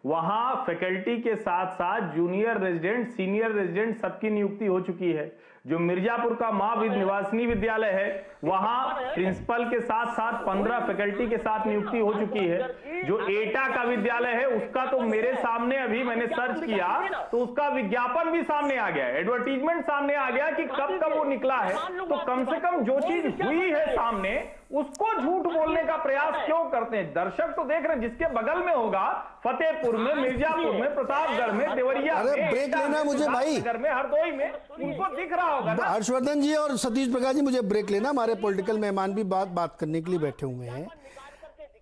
वहां फैकल्टी के साथ साथ जूनियर रेजिडेंट, सीनियर रेजिडेंट सबकी नियुक्ति हो चुकी है। जो मिर्जापुर का मां निवासिनी विद्यालय है वहां प्रिंसिपल के साथ साथ 15 फैकल्टी के साथ नियुक्ति हो चुकी है। जो एटा का विद्यालय है उसका तो मेरे सामने, अभी मैंने सर्च किया तो उसका विज्ञापन भी सामने आ गया, एडवर्टीजमेंट सामने आ गया कि कब कब वो निकला है। तो कम से कम जो चीज हुई है सामने उसको झूठ बोलने का प्रयास क्यों करते हैं? दर्शक तो देख रहे हैं, जिसके बगल में होगा फतेहपुर में, मिर्जापुर में, प्रतापगढ़ में, देवरिया में, ब्रेक लेना मुझे भाई, में, हरदोई में, उनको दिख रहा होगा ना। हर्षवर्धन जी और सतीश प्रकाश जी मुझे ब्रेक लेना, हमारे पॉलिटिकल मेहमान भी बात करने के लिए बैठे हुए हैं।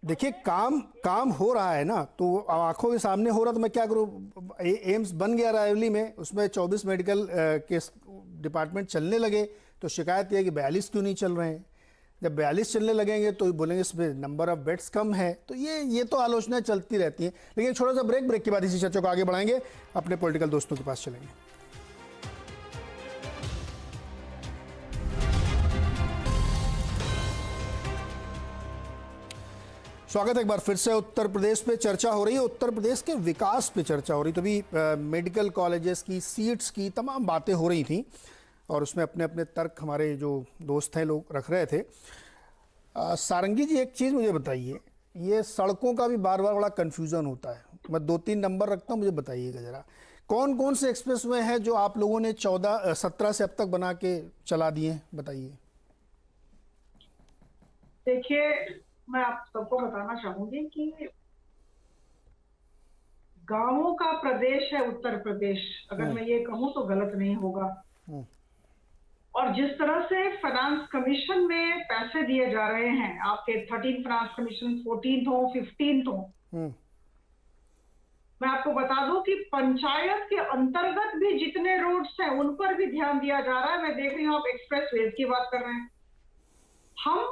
देखिए काम हो रहा है ना, तो आंखों के सामने हो रहा, तो मैं क्या करूं? एम्स बन गया रायवली में, उसमें 24 मेडिकल के डिपार्टमेंट चलने लगे, तो शिकायत यह है कि 42 क्यों नहीं चल रहे हैं। जब 42 चलने लगेंगे तो बोलेंगे इसमें नंबर ऑफ बेड्स कम है। तो ये तो आलोचनाएं चलती रहती हैं। लेकिन छोटा सा ब्रेक के बाद इसी चर्चा को आगे बढ़ाएंगे, अपने पॉलिटिकल दोस्तों के पास चलेंगे। स्वागत है एक बार फिर से। उत्तर प्रदेश पे चर्चा हो रही है, उत्तर प्रदेश के विकास पे चर्चा हो रही। तो अभी मेडिकल कॉलेजेस की सीट्स की तमाम बातें हो रही थी और उसमें अपने अपने तर्क हमारे जो दोस्त हैं लोग रख रहे थे। सारंगी जी, एक चीज़ मुझे बताइए, ये सड़कों का भी बार बार बड़ा कन्फ्यूज़न होता है। मैं 2-3 नंबर रखता हूँ, मुझे बताइएगा ज़रा कौन कौन से एक्सप्रेसवे हैं जो आप लोगों ने 17 से अब तक बना के चला दिए, बताइए। देखिए, मैं आप सबको बताना चाहूंगी कि गांवों का प्रदेश है उत्तर प्रदेश, अगर मैं ये कहूं तो गलत नहीं होगा। और जिस तरह से फाइनेंस कमीशन में पैसे दिए जा रहे हैं, आपके 13 फाइनेंस कमीशन 14 हो 15 हो, मैं आपको बता दूं कि पंचायत के अंतर्गत भी जितने रोड्स हैं उन पर भी ध्यान दिया जा रहा है। मैं देख रही हूं आप एक्सप्रेस वेज की बात कर रहे हैं। हम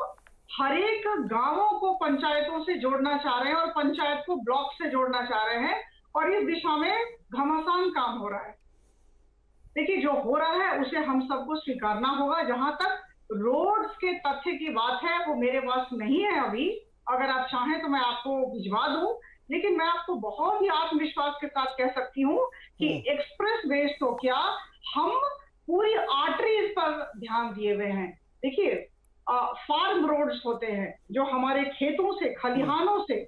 हर एक गांवों को पंचायतों से जोड़ना चाह रहे हैं और पंचायत को ब्लॉक से जोड़ना चाह रहे हैं और इस दिशा में घमासान काम हो रहा है। देखिए, जो हो रहा है उसे हम सबको स्वीकारना होगा। जहां तक रोड्स के तथ्य की बात है वो मेरे पास नहीं है अभी, अगर आप चाहें तो मैं आपको भिजवा दूं, लेकिन मैं आपको बहुत ही आत्मविश्वास के साथ कह सकती हूं कि एक्सप्रेस वेज तो क्या, हम पूरी आर्टरीज पर ध्यान दिए हुए हैं। देखिए, फार्म रोड्स होते हैं जो हमारे खेतों से, खलिहानों से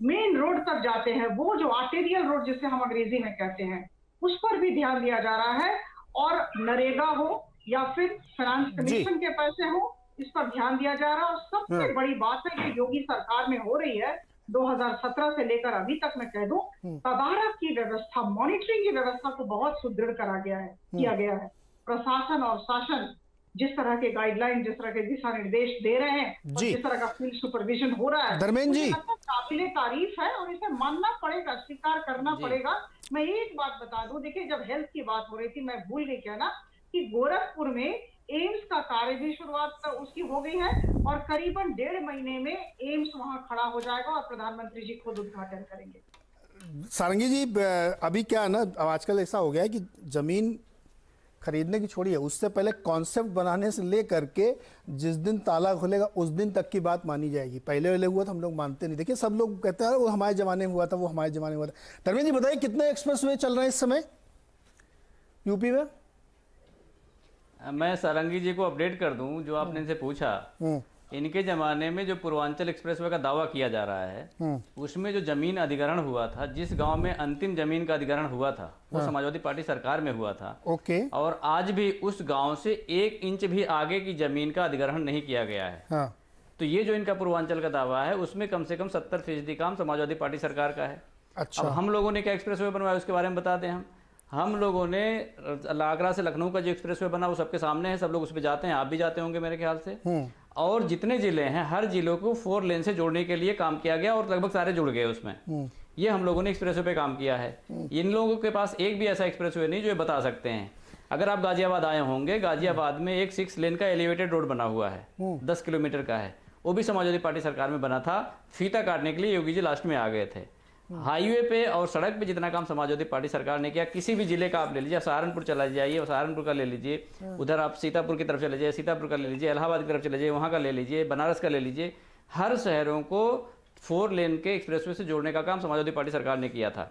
मेन रोड तक जाते हैं, वो जो आर्टेरियल रोड जिसे हम अंग्रेजी में कहते हैं, उस पर भी ध्यान दिया जा रहा है। और नरेगा हो या फिर फाइनेंस कमीशन के पैसे हो, इस पर ध्यान दिया जा रहा है। और सबसे बड़ी बात है कि योगी सरकार में हो रही है 2017 से लेकर अभी तक मैं कह दूं, तदारक की व्यवस्था, मॉनिटरिंग की व्यवस्था को बहुत सुदृढ़ किया गया है। प्रशासन और शासन जिस तरह के गाइडलाइन, जिस तरह के दिशा निर्देश दे रहे हैं, और जिस तरह का फील्ड सुपरविजन हो रहा है, धर्मेंद्र जी, काबिले तारीफ है और इसे मानना पड़ेगा, स्वीकार करना पड़ेगा। मैं एक बात बता दूं, देखिए जब हेल्थ की बात हो रही थी, मैं भूल गई कहना कि गोरखपुर में एम्स का कार्य भी शुरुआत उसकी हो गई है और करीबन 1.5 महीने में एम्स वहां खड़ा हो जाएगा और प्रधानमंत्री जी खुद उद्घाटन करेंगे। सारंगी जी, अभी क्या है ना, अब आजकल ऐसा हो गया है कि जमीन खरीदने की छोड़िए, उससे पहले कॉन्सेप्ट बनाने से लेकर के जिस दिन ताला खुलेगा उस दिन तक की बात मानी जाएगी। पहले हुआ तो हम लोग मानते नहीं। देखिए सब लोग कहते हैं वो हमारे जमाने में हुआ था, वो हमारे जमाने में हुआ था। धर्मेंद्र जी बताइए, कितने एक्सप्रेसवे चल रहे हैं इस समय यूपी में? मैं सारंगी जी को अपडेट कर दूं, जो आपने इनसे पूछा, इनके जमाने में जो पूर्वांचल एक्सप्रेसवे का दावा किया जा रहा है, उसमें जो जमीन अधिग्रहण हुआ था, जिस गांव में अंतिम जमीन का अधिग्रहण हुआ था, वो समाजवादी पार्टी सरकार में हुआ था। ओके। और आज भी उस गांव से 1 इंच भी आगे की जमीन का अधिग्रहण नहीं किया गया है। हाँ। तो ये जो इनका पूर्वांचल का दावा है, उसमें कम से कम 70% काम समाजवादी पार्टी सरकार का है। अच्छा। अब हम लोगों ने क्या एक्सप्रेसवे बनवाया उसके बारे में बता दें। हम लोगों ने आगरा से लखनऊ का जो एक्सप्रेसवे बना वो सबके सामने है, सब लोग उस पर जाते हैं, आप भी जाते होंगे मेरे ख्याल से। और जितने जिले हैं, हर जिलों को 4 लेन से जोड़ने के लिए काम किया गया और लगभग सारे जुड़ गए उसमें। ये हम लोगों ने एक्सप्रेसवे पे काम किया है। इन लोगों के पास एक भी ऐसा एक्सप्रेसवे नहीं जो ये बता सकते हैं। अगर आप गाजियाबाद आए होंगे, गाजियाबाद में एक 6 लेन का एलिवेटेड रोड बना हुआ है, 10 किलोमीटर का है, वो भी समाजवादी पार्टी सरकार में बना था। फीता काटने के लिए योगी जी लास्ट में आ गए थे। हाईवे पे और सड़क पे जितना काम समाजवादी पार्टी सरकार ने किया, किसी भी जिले का आप ले लीजिए, सहारनपुर चला जाइए, सहारनपुर का ले लीजिए, उधर आप सीतापुर की तरफ चले जाइए, सीतापुर का ले लीजिए, इलाहाबाद की तरफ चले जाइए, वहाँ का ले लीजिए, बनारस का ले लीजिए, हर शहरों को 4 लेन के एक्सप्रेसवे से जोड़ने का काम समाजवादी पार्टी सरकार ने किया था।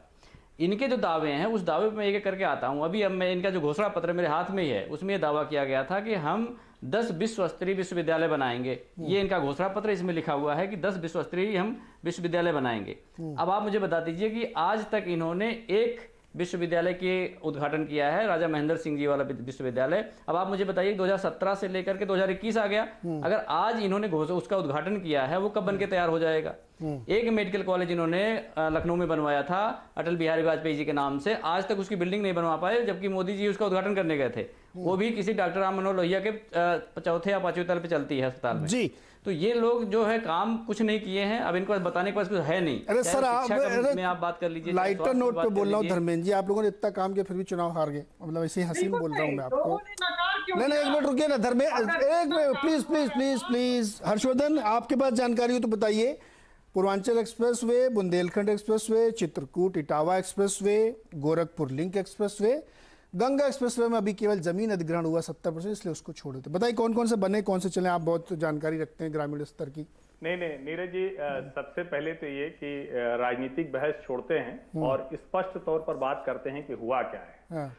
इनके जो दावे हैं, उस दावे पर मैं एक करके आता हूँ। अभी अब मैं इनका जो घोषणा पत्र मेरे हाथ में ही है, उसमें यह दावा किया गया था कि हम 10 विश्व स्तरीय विश्वविद्यालय बनाएंगे। ये इनका घोषणा पत्र, इसमें लिखा हुआ है कि 10 विश्व स्तरीय हम विश्वविद्यालय बनाएंगे। अब आप मुझे बता दीजिए कि आज तक इन्होंने एक विश्वविद्यालय के उद्घाटन किया है, राजा महेंद्र सिंह जी वाला विश्वविद्यालय। अब आप मुझे बताइए 2017 से लेकर के 2021 आ गया, अगर आज इन्होंने उसका उद्घाटन किया है, वो कब बन के तैयार हो जाएगा? एक मेडिकल कॉलेज इन्होंने लखनऊ में बनवाया था अटल बिहारी वाजपेयी जी के नाम से, आज तक उसकी बिल्डिंग नहीं बनवा पाए, जबकि मोदी जी उसका उद्घाटन करने गए थे। वो भी किसी डॉक्टर राम मनोहर लोहिया के 4थे या 5वें तल पे चलती है अस्पताल में जी। तो ये लोग जो है काम कुछ नहीं किए हैं। अब इनको बताने के पास कुछ है नहीं। अरे सर, आप बात कर लीजिए, लाइटर नोट पे बोल रहा हूँ धर्मेंद्र जी, आप लोगों ने इतना काम किया फिर भी चुनाव हार गए, मतलब ऐसे ही हसीन बोल रहा हूँ मैं आपको। नहीं, एक मिनट रुकिए ना धर्मेंद्र, एक minute please please please please. Harshvardhan, आपके पास जानकारी हो तो बताइए। Purvanchal expressway, Bundelkhand expressway, Chitrakoot Etawah expressway, Gorakhpur link expressway, Ganga expressway में अभी केवल जमीन अधिग्रहण हुआ 70%, इसलिए उसको छोड़ देते। बताइए कौन कौन से बने, कौन से चले? आप बहुत जानकारी रखते हैं ग्रामीण स्तर की। नहीं नीरज जी, सबसे पहले तो ये कि राजनीतिक बहस छोड़ते हैं और स्पष्ट तौर पर बात करते हैं कि हुआ क्या है। हाँ।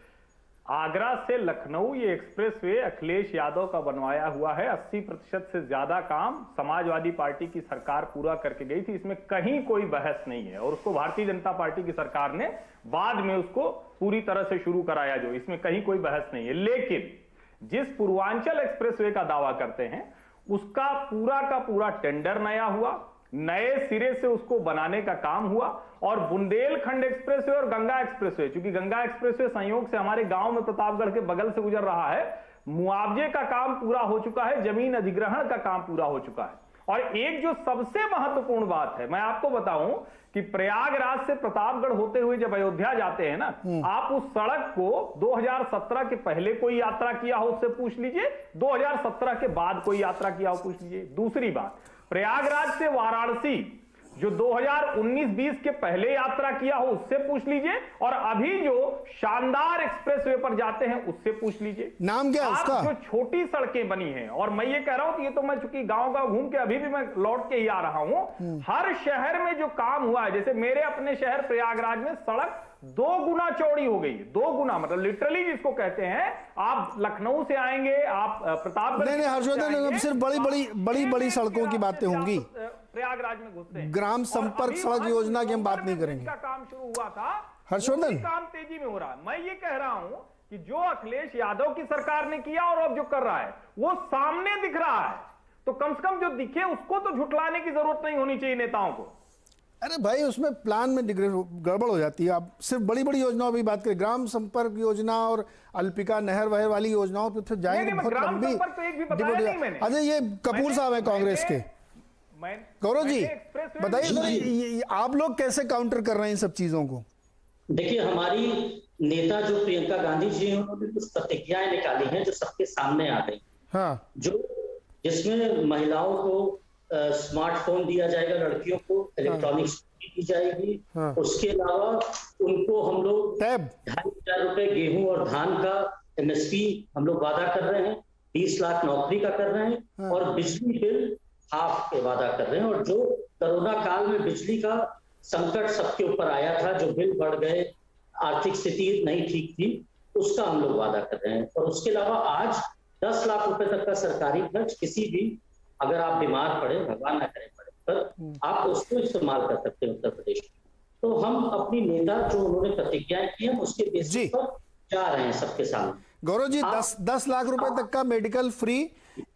आगरा से लखनऊ ये एक्सप्रेसवे अखिलेश यादव का बनवाया हुआ है। 80% से ज्यादा काम समाजवादी पार्टी की सरकार पूरा करके गई थी, इसमें कहीं कोई बहस नहीं है। और उसको भारतीय जनता पार्टी की सरकार ने बाद में उसको पूरी तरह से शुरू कराया, जो इसमें कहीं कोई बहस नहीं है। लेकिन जिस पूर्वांचल एक्सप्रेसवे का दावा करते हैं, उसका पूरा का पूरा टेंडर नया हुआ, नए सिरे से उसको बनाने का काम हुआ। और बुंदेलखंड एक्सप्रेसवे और गंगा एक्सप्रेसवे, क्योंकि गंगा एक्सप्रेसवे संयोग से हमारे गांव में प्रतापगढ़ के बगल से गुजर रहा है, मुआवजे का काम पूरा हो चुका है, जमीन अधिग्रहण का काम पूरा हो चुका है। और एक जो सबसे महत्वपूर्ण बात है, मैं आपको बताऊं कि प्रयागराज से प्रतापगढ़ होते हुए जब अयोध्या जाते हैं ना, आप उस सड़क को 2017 के पहले कोई यात्रा किया हो उससे पूछ लीजिए, 2017 के बाद कोई यात्रा किया हो पूछ लीजिए। दूसरी बात, प्रयागराज से वाराणसी जो 2019-20 के पहले यात्रा किया हो उससे पूछ लीजिए, और अभी जो शानदार एक्सप्रेसवे पर जाते हैं उससे पूछ लीजिए। नाम क्या है उसका? जो छोटी सड़कें बनी हैं, और मैं ये कह रहा हूं कि ये तो मैं चूंकि गांव-गांव घूम के अभी भी मैं लौट के ही आ रहा हूं, हर शहर में जो काम हुआ है, जैसे मेरे अपने शहर प्रयागराज में सड़क 2 गुना चौड़ी हो गई, 2 गुना, मतलब लिटरली जिसको कहते हैं, आप लखनऊ से आएंगे, आप प्रतापगढ़, नहीं हर्षवर्धन, सिर्फ बड़ी बड़ी सड़कों की बातें होंगी, प्रयागराज में घुसते हैं। ग्राम संपर्क सड़क योजना की हम बात नहीं करेंगे। का काम शुरू हुआ था, हर्षवर्धन, काम तेजी में हो रहा है। मैं ये कह रहा हूं कि जो अखिलेश यादव की सरकार ने किया और अब जो कर रहा है वो सामने दिख रहा है, तो कम से कम जो दिखे उसको तो झुटलाने की जरूरत नहीं होनी चाहिए नेताओं को। अरे भाई उसमें प्लान में गड़बड़ हो जाती है। आप सिर्फ बड़ी बड़ी योजनाओं की बात करें, ग्राम संपर्क योजना और अल्पिका नहर वहर वाली योजनाओं पे फिर जाएंगे बहुत लंबी। अजय ये कपूर साहब है कांग्रेस के। गौरव जी बताइए सर, आप लोग कैसे काउंटर कर रहे हैं इन सब चीजों को? देखिए, हमारी नेता जो प्रियंका गांधी जी हैं, उन्होंने कुछ प्रतिज्ञाएं निकाली हैं जो सबके सामने आ गई। हाँ, जिसमें महिलाओं को स्मार्टफोन दिया जाएगा, लड़कियों को इलेक्ट्रॉनिक्स दी जाएगी। हाँ। उसके अलावा उनको हम लोग टैब 2,500 रुपए गेहूं और धान का MSP हम लोग वादा कर रहे हैं, 20 लाख नौकरी का कर रहे हैं, और बिजली बिल हाफ के वादा कर रहे हैं। और जो कोरोना काल में बिजली का संकट सबके ऊपर आया था, जो बिल बढ़ गए, आर्थिक स्थिति नहीं ठीक थी, उसका हम लोग वादा कर रहे हैं। और उसके अलावा आज 10 लाख रुपए तक का सरकारी खर्च, किसी भी अगर आप बीमार पड़े, भगवान ना करे पड़े, पर आप उसको इस्तेमाल कर सकते हैं उत्तर प्रदेश में। तो हम अपनी नेता जो उन्होंने प्रतिज्ञाएं की, हम उसके बेसिस पर जा रहे हैं सबके सामने। गौरव जी 10 लाख रुपए तक का मेडिकल फ्री,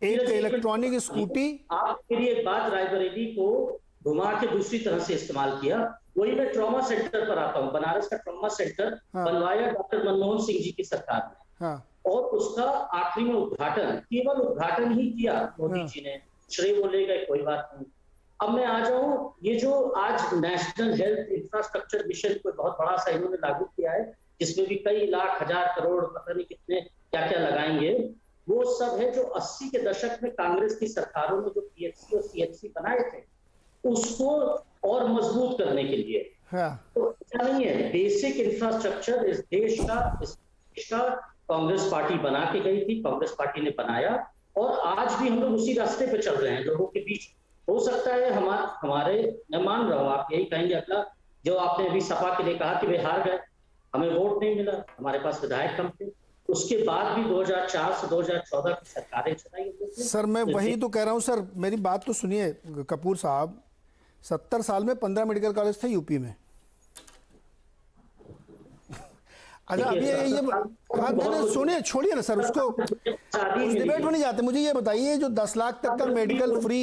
एक इलेक्ट्रॉनिक स्कूटी। आप मेरी एक बात, रायबरेली को घुमा के दूसरी तरह से इस्तेमाल किया। वही मैं ट्रॉमा सेंटर पर आता हूँ। बनारस का ट्रॉमा सेंटर बनवाया डॉक्टर मनमोहन सिंह जी की सरकार ने। हाँ। और उसका आखिरी में उद्घाटन, केवल उद्घाटन ही किया मोदी जी ने, श्रेय वो ले गए, कोई बात नहीं। अब मैं आ जाऊं, ये जो आज नेशनल हेल्थ इंफ्रास्ट्रक्चर मिशन को बहुत बड़ा सा इन्होंने लागू किया है, जिसमें भी कई लाख हजार करोड़ पता नहीं कितने क्या क्या लगाएंगे, वो सब है जो 80 के दशक में कांग्रेस की सरकारों ने जो PHC और CHC बनाए थे, उसको और मजबूत करने के लिए। हाँ। तो ऐसा नहीं है, बेसिक इंफ्रास्ट्रक्चर इस देश का कांग्रेस पार्टी बना के गई थी, कांग्रेस पार्टी ने बनाया, और आज भी हम लोग उसी रास्ते पे चल रहे हैं लोगों के बीच। हो सकता है हमारे, मैं मान रहा हूँ आप यही कहेंगे, अगला जो आपने अभी सपा के लिए कहा कि वे हार गए, हमें वोट नहीं मिला, हमारे पास विधायक कम थे, उसके बाद भी 2004 से 2014 की सरकारें चलाई। सर मैं वही तो कह रहा हूँ सर, मेरी बात तो सुनिए कपूर साहब, 70 साल में 15 मेडिकल कॉलेज थे यूपी में। अच्छा अभी ये सुनिए, छोड़िए ना सर उसको, उस डिबेट में नहीं जाते। मुझे ये बताइए, जो 10 लाख तक का medical free,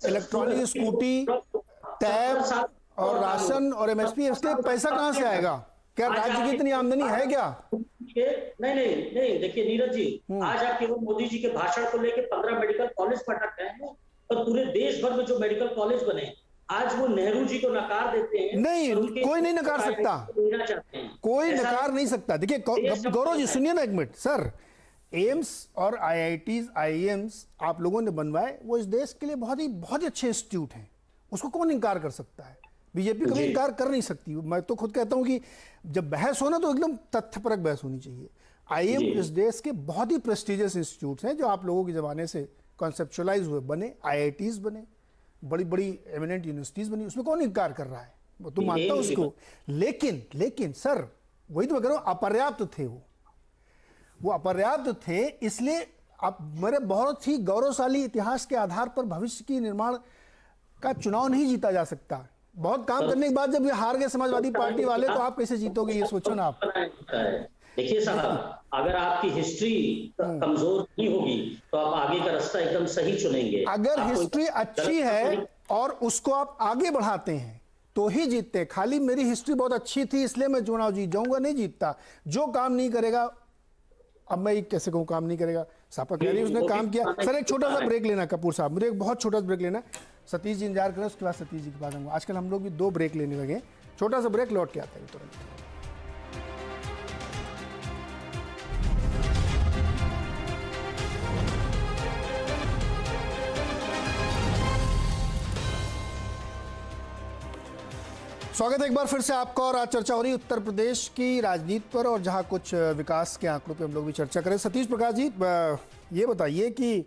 electronic scooty, tab और राशन और MSP, इसके पैसा कहाँ से आएगा? क्या राज्य की इतनी आमदनी है क्या? नहीं, देखिए नीरज जी, आज आप केवल मोदी जी के भाषण को लेकर 15 मेडिकल कॉलेज पर अटक गए हैं, और पूरे देश भर में जो मेडिकल कॉलेज बने, आज वो नेहरू जी को नकार देते हैं। नहीं, कोई नहीं नकार सकता, कोई नकार नहीं सकता। देखिए गौरव जी सुनिए ना एक मिनट सर, एम्स और IITs, IIMs आप लोगों ने बनवाए, वो इस देश के लिए बहुत ही अच्छे इंस्टीट्यूट हैं, उसको कौन इनकार कर सकता है? बीजेपी कभी इनकार कर नहीं सकती। मैं तो खुद कहता हूं कि जब बहस हो ना तो एकदम तथ्यपरक बहस होनी चाहिए। IIM इस देश के बहुत ही प्रेस्टिजियस इंस्टीट्यूट हैं जो आप लोगों के जमाने से कॉन्सेप्चुअलाइज हुए, बने, IITs बने, बड़ी बड़ी एमिनेंट यूनिवर्सिटीज बनी, उसमें कौन इनकार कर रहा है? वो तो मानता हूं उसको, लेकिन सर वही तो मैं कह रहा हूं, अपर्याप्त थे वो अपर्याप्त थे। इसलिए अब मेरे बहुत ही गौरवशाली इतिहास के आधार पर भविष्य की निर्माण का चुनाव नहीं जीता जा सकता। बहुत काम करने के बाद जब ये हार गए समाजवादी पार्टी वाले, तो आप कैसे जीतोगे? ये सोचो ना आप। देखिए साहब, अगर आपकी हिस्ट्री कमजोर नहीं होगी तो आप आगे का रास्ता एकदम सही चुनेंगे। अगर हिस्ट्री अच्छी है और उसको आप आगे बढ़ाते हैं तो ही जीतते हैं। खाली मेरी हिस्ट्री बहुत अच्छी थी इसलिए मैं चुनाव जीत जाऊंगा, नहीं जीतता। जो काम नहीं करेगा, अब मैं कैसे कहूँ काम नहीं करेगा, सापा कह रही उसने काम किया। सर एक छोटा सा ब्रेक लेना कपूर साहब, मुझे एक बहुत छोटा सा ब्रेक लेना। सतीश जी इंतजार करें, उसके बाद सतीश जी के बाद आऊंगा। आजकल हम लोग भी 2 ब्रेक लेने लगे, छोटा सा ब्रेक, लौट के आते हैं तुरंत। स्वागत है एक बार फिर से आपका। और आज चर्चा हो रही है उत्तर प्रदेश की राजनीति पर, और जहां कुछ विकास के आंकड़ों पे हम लोग भी चर्चा करें। सतीश प्रकाश जी ये बताइए कि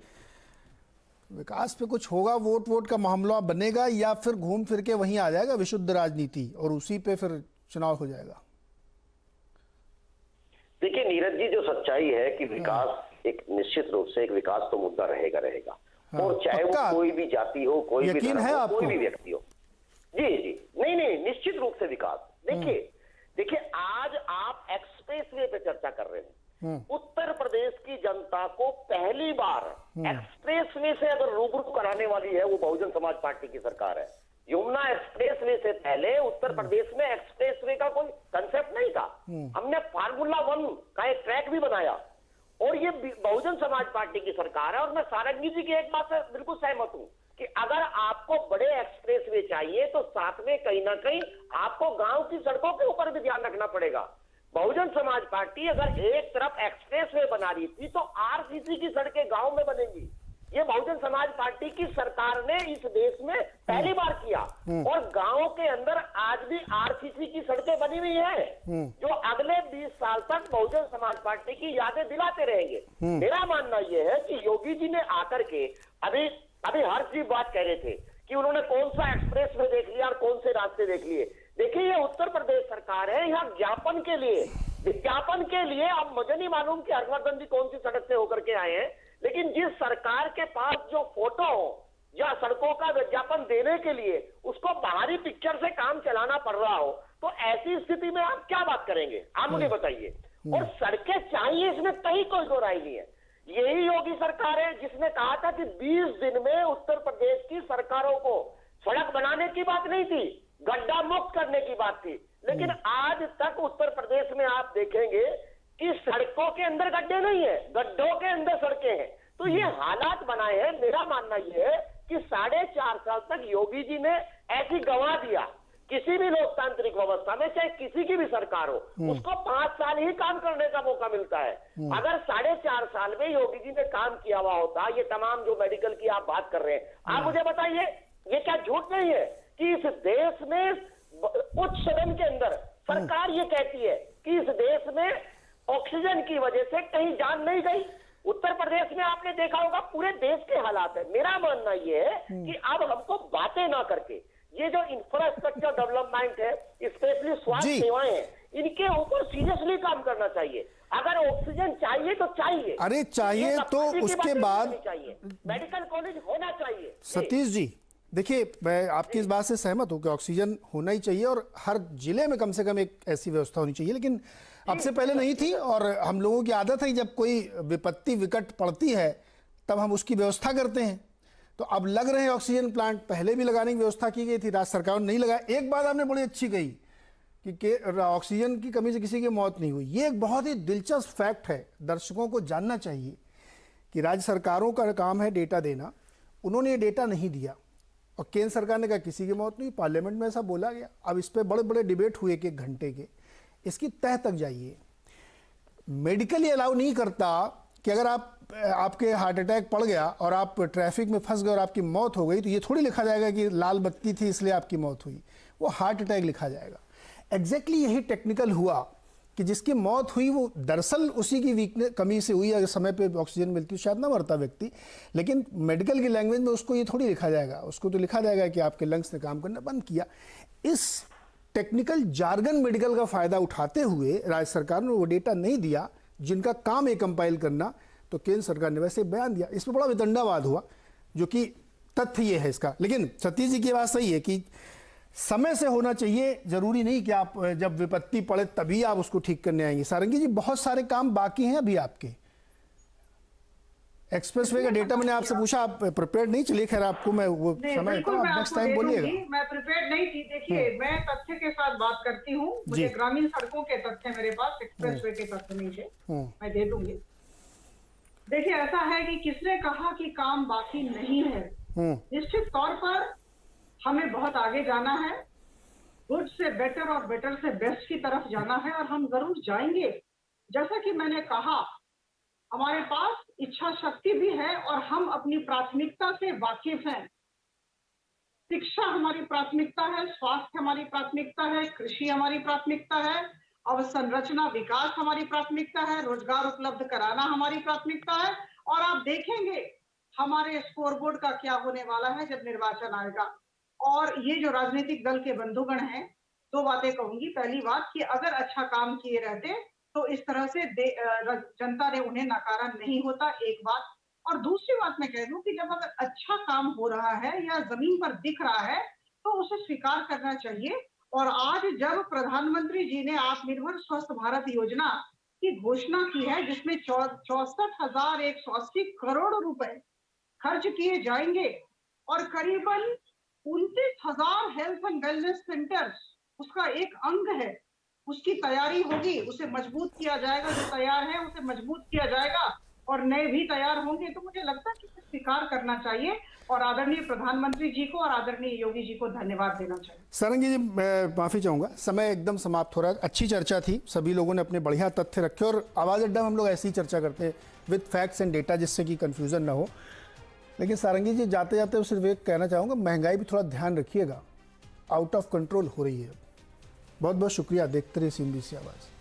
विकास पे कुछ होगा, वोट का मामला बनेगा, या फिर घूम फिर के वहीं आ जाएगा विशुद्ध राजनीति और उसी पे फिर चुनाव हो जाएगा? देखिए नीरज जी, जो सच्चाई है कि विकास एक निश्चित रूप से एक विकास तो मुद्दा रहेगा। और चाहे वो कोई भी जाति हो, कोई भी धर्म हो, कोई भी व्यक्ति हो। जी नहीं, निश्चित रूप से विकास। देखिए आज आप एक्सप्रेसवे पे चर्चा कर रहे हैं। उत्तर प्रदेश की जनता को पहली बार एक्सप्रेसवे से अगर रूबरू कराने वाली है, वो बहुजन समाज पार्टी की सरकार है। यमुना एक्सप्रेसवे से पहले उत्तर प्रदेश में एक्सप्रेसवे का कोई कंसेप्ट नहीं था। हमने फार्मूला 1 का एक ट्रैक भी बनाया, और ये बहुजन समाज पार्टी की सरकार है। और मैं सारंगी जी की एक बात से बिल्कुल सहमत हूं कि अगर आपको बड़े एक्सप्रेसवे चाहिए तो साथ में कहीं ना कहीं आपको गांव की सड़कों के ऊपर भी ध्यान रखना पड़ेगा। बहुजन समाज पार्टी अगर एक तरफ एक्सप्रेसवे बना रही थी तो आरसीसी की सड़कें गांव में बनेंगी। ये बहुजन समाज पार्टी की सरकार ने इस देश में पहली बार किया, और गांवों के अंदर आज भी आरसीसी की सड़कें बनी हुई हैं, जो अगले 20 साल तक बहुजन समाज पार्टी की यादें दिलाते रहेंगे। मेरा मानना यह है कि योगी जी ने आकर के अभी हर्ष जी बात कह रहे थे कि उन्होंने कौन सा एक्सप्रेस वे देख लिया और कौन से रास्ते देख लिए। देखिए, ये उत्तर प्रदेश सरकार है, यहाँ विज्ञापन के लिए अब मुझे नहीं मालूम कि हर्षवर्धन जी कौन सी सड़क से होकर के आए हैं, लेकिन जिस सरकार के पास जो फोटो हो या सड़कों का विज्ञापन देने के लिए उसको बाहरी पिक्चर से काम चलाना पड़ रहा हो, तो ऐसी स्थिति में आप क्या बात करेंगे? आप मुझे बताइए। और सड़कें चाहिए, इसमें कहीं कोई दो राय नहीं है। यही योगी सरकार है जिसने कहा था कि 20 दिन में उत्तर प्रदेश की सरकारों को सड़क बनाने की बात नहीं थी, गड्ढा मुक्त करने की बात थी। लेकिन आज तक उत्तर प्रदेश में आप देखेंगे कि सड़कों के अंदर गड्ढे नहीं है, गड्ढों के अंदर सड़कें हैं। तो ये हालात बनाए हैं। मेरा मानना यह है कि 4.5 साल तक योगी जी ने ऐसी गंवा दिया। किसी भी लोकतांत्रिक व्यवस्था में चाहे किसी की भी सरकार हो, उसको 5 साल ही काम करने का मौका मिलता है। अगर 4.5 साल में योगी जी ने काम किया हुआ होता, ये तमाम जो मेडिकल की आप बात कर रहे हैं, आप मुझे बताइए, ये क्या झूठ नहीं है कि इस देश में उच्च सदन के अंदर सरकार ये कहती है कि इस देश में ऑक्सीजन की वजह से कहीं जान नहीं गई। उत्तर प्रदेश में आपने देखा होगा पूरे देश के हालात है। मेरा मानना यह है कि अब हमको बातें ना करके ये जो इंफ्रास्ट्रक्चर डेवलपमेंट है, स्पेशली स्वास्थ्य सेवाएं हैं, इनके ऊपर सीरियसली काम करना चाहिए। अगर ऑक्सीजन चाहिए तो चाहिए, अरे चाहिए तो उसके बाद मेडिकल कॉलेज होना चाहिए। सतीश जी, देखिए, मैं आपकी इस बात से सहमत हूं कि ऑक्सीजन होना ही चाहिए और हर जिले में कम से कम एक ऐसी व्यवस्था होनी चाहिए, लेकिन अब से पहले नहीं थी। और हम लोगों की आदत है जब कोई विपत्ति विकट पड़ती है तब हम उसकी व्यवस्था करते हैं। तो अब लग रहे हैं ऑक्सीजन प्लांट, पहले भी लगाने की व्यवस्था की गई थी, राज्य सरकार ने नहीं लगाया। एक बात आपने बड़ी अच्छी कही कि ऑक्सीजन की कमी से किसी की मौत नहीं हुई। ये एक बहुत ही दिलचस्प फैक्ट है, दर्शकों को जानना चाहिए कि राज्य सरकारों का काम है डेटा देना। उन्होंने ये डेटा नहीं दिया और केंद्र सरकार ने कहा किसी की मौत नहीं, पार्लियामेंट में ऐसा बोला गया। अब इस पर बड़े बड़े डिबेट हुए कि 1 घंटे के, इसकी तह तक जाइए। मेडिकल ये अलाउ नहीं करता कि अगर आपके हार्ट अटैक पड़ गया और आप ट्रैफिक में फंस गए और आपकी मौत हो गई तो ये थोड़ी लिखा जाएगा कि लाल बत्ती थी इसलिए आपकी मौत हुई, वो हार्ट अटैक लिखा जाएगा। एग्जैक्टली यही टेक्निकल हुआ कि जिसकी मौत हुई वो दरअसल उसी की वीकनेस कमी से हुई। अगर समय पे ऑक्सीजन मिलती शायद ना मरता व्यक्ति, लेकिन मेडिकल की लैंग्वेज में उसको ये थोड़ी लिखा जाएगा, उसको तो लिखा जाएगा कि आपके लंग्स ने काम करना बंद किया। इस टेक्निकल जार्गन मेडिकल का फायदा उठाते हुए राज्य सरकार ने वो डेटा नहीं दिया जिनका काम है कंपाइल करना, तो केंद्र सरकार ने वैसे बयान दिया। इसमें बड़ा वितंडावाद हुआ, जो कि तथ्य ये है इसका। लेकिन सतीश जी की बात सही है कि समय से होना चाहिए, जरूरी नहीं कि आप जब विपत्ति पड़े तभी आप उसको ठीक करने आएंगे। सारंगी जी, बहुत सारे काम बाकी हैं अभी आपके। एक्सप्रेसवे का डेटा मैंने आपसे पूछा, आप प्रिपेयर्ड नहीं, चलिए खैर आपको मैं वो समय आप नेक्स्ट टाइम बोलिएगा। मैं प्रिपेयर्ड नहीं थी। देखिए, मैं तथ्य के साथ बात करती हूँ, मुझे ग्रामीण सड़कों के तथ्य मेरे पास, एक्सप्रेसवे के तथ्य नहीं थे, मैं दे दूंगी। देखिए, ऐसा है कि किसने कहा कि काम बाकी नहीं है। निश्चित तौर पर हमें बहुत आगे जाना है, गुड से बेटर और बेटर से बेस्ट की तरफ जाना है, और हम जरूर जाएंगे। जैसा कि मैंने कहा, हमारे पास इच्छा शक्ति भी है और हम अपनी प्राथमिकता से वाकिफ हैं। शिक्षा हमारी प्राथमिकता है, स्वास्थ्य हमारी प्राथमिकता है, कृषि हमारी प्राथमिकता है, अवसंरचना विकास हमारी प्राथमिकता है, रोजगार उपलब्ध कराना हमारी प्राथमिकता है। और आप देखेंगे हमारे स्कोरबोर्ड का क्या होने वाला है जब निर्वाचन आएगा। और ये जो राजनीतिक दल के बंधुगण हैं, 2 बातें कहूंगी। पहली बात कि अगर अच्छा काम किए रहते तो इस तरह से जनता ने उन्हें नकारा नहीं होता, एक बात। और दूसरी बात मैं कह दूं कि जब अगर अच्छा काम हो रहा है या जमीन पर दिख रहा है तो उसे स्वीकार करना चाहिए। और आज जब प्रधानमंत्री जी ने आत्मनिर्भर स्वस्थ भारत योजना की घोषणा की है, जिसमें 64,180 करोड़ रुपए खर्च किए जाएंगे और करीबन 10,000 हेल्थ एंड वेलनेस सेंटर उसका एक अंग है, उसकी तैयारी होगी, उसे मजबूत किया जाएगा, जो तैयार है उसे मजबूत किया जाएगा और नए भी तैयार होंगे। तो मुझे लगता है कि स्वीकार करना चाहिए और आदरणीय प्रधानमंत्री जी को और आदरणीय योगी जी को धन्यवाद देना चाहिए। सारंगी जी, मैं माफी चाहूंगा, समय एकदम समाप्त हो रहा है। अच्छी चर्चा थी, सभी लोगों ने अपने बढ़िया तथ्य रखे और आवाज अड्डा में हम लोग ऐसी ही चर्चा करते हैं विद फैक्ट्स एंड डेटा, जिससे कि कंफ्यूजन ना हो। लेकिन सारंगी जी, जाते जाते सिर्फ एक कहना चाहूंगा, महंगाई भी थोड़ा ध्यान रखिएगा, आउट ऑफ कंट्रोल हो रही है। बहुत बहुत शुक्रिया। देखते रहिए CNBC आवाज।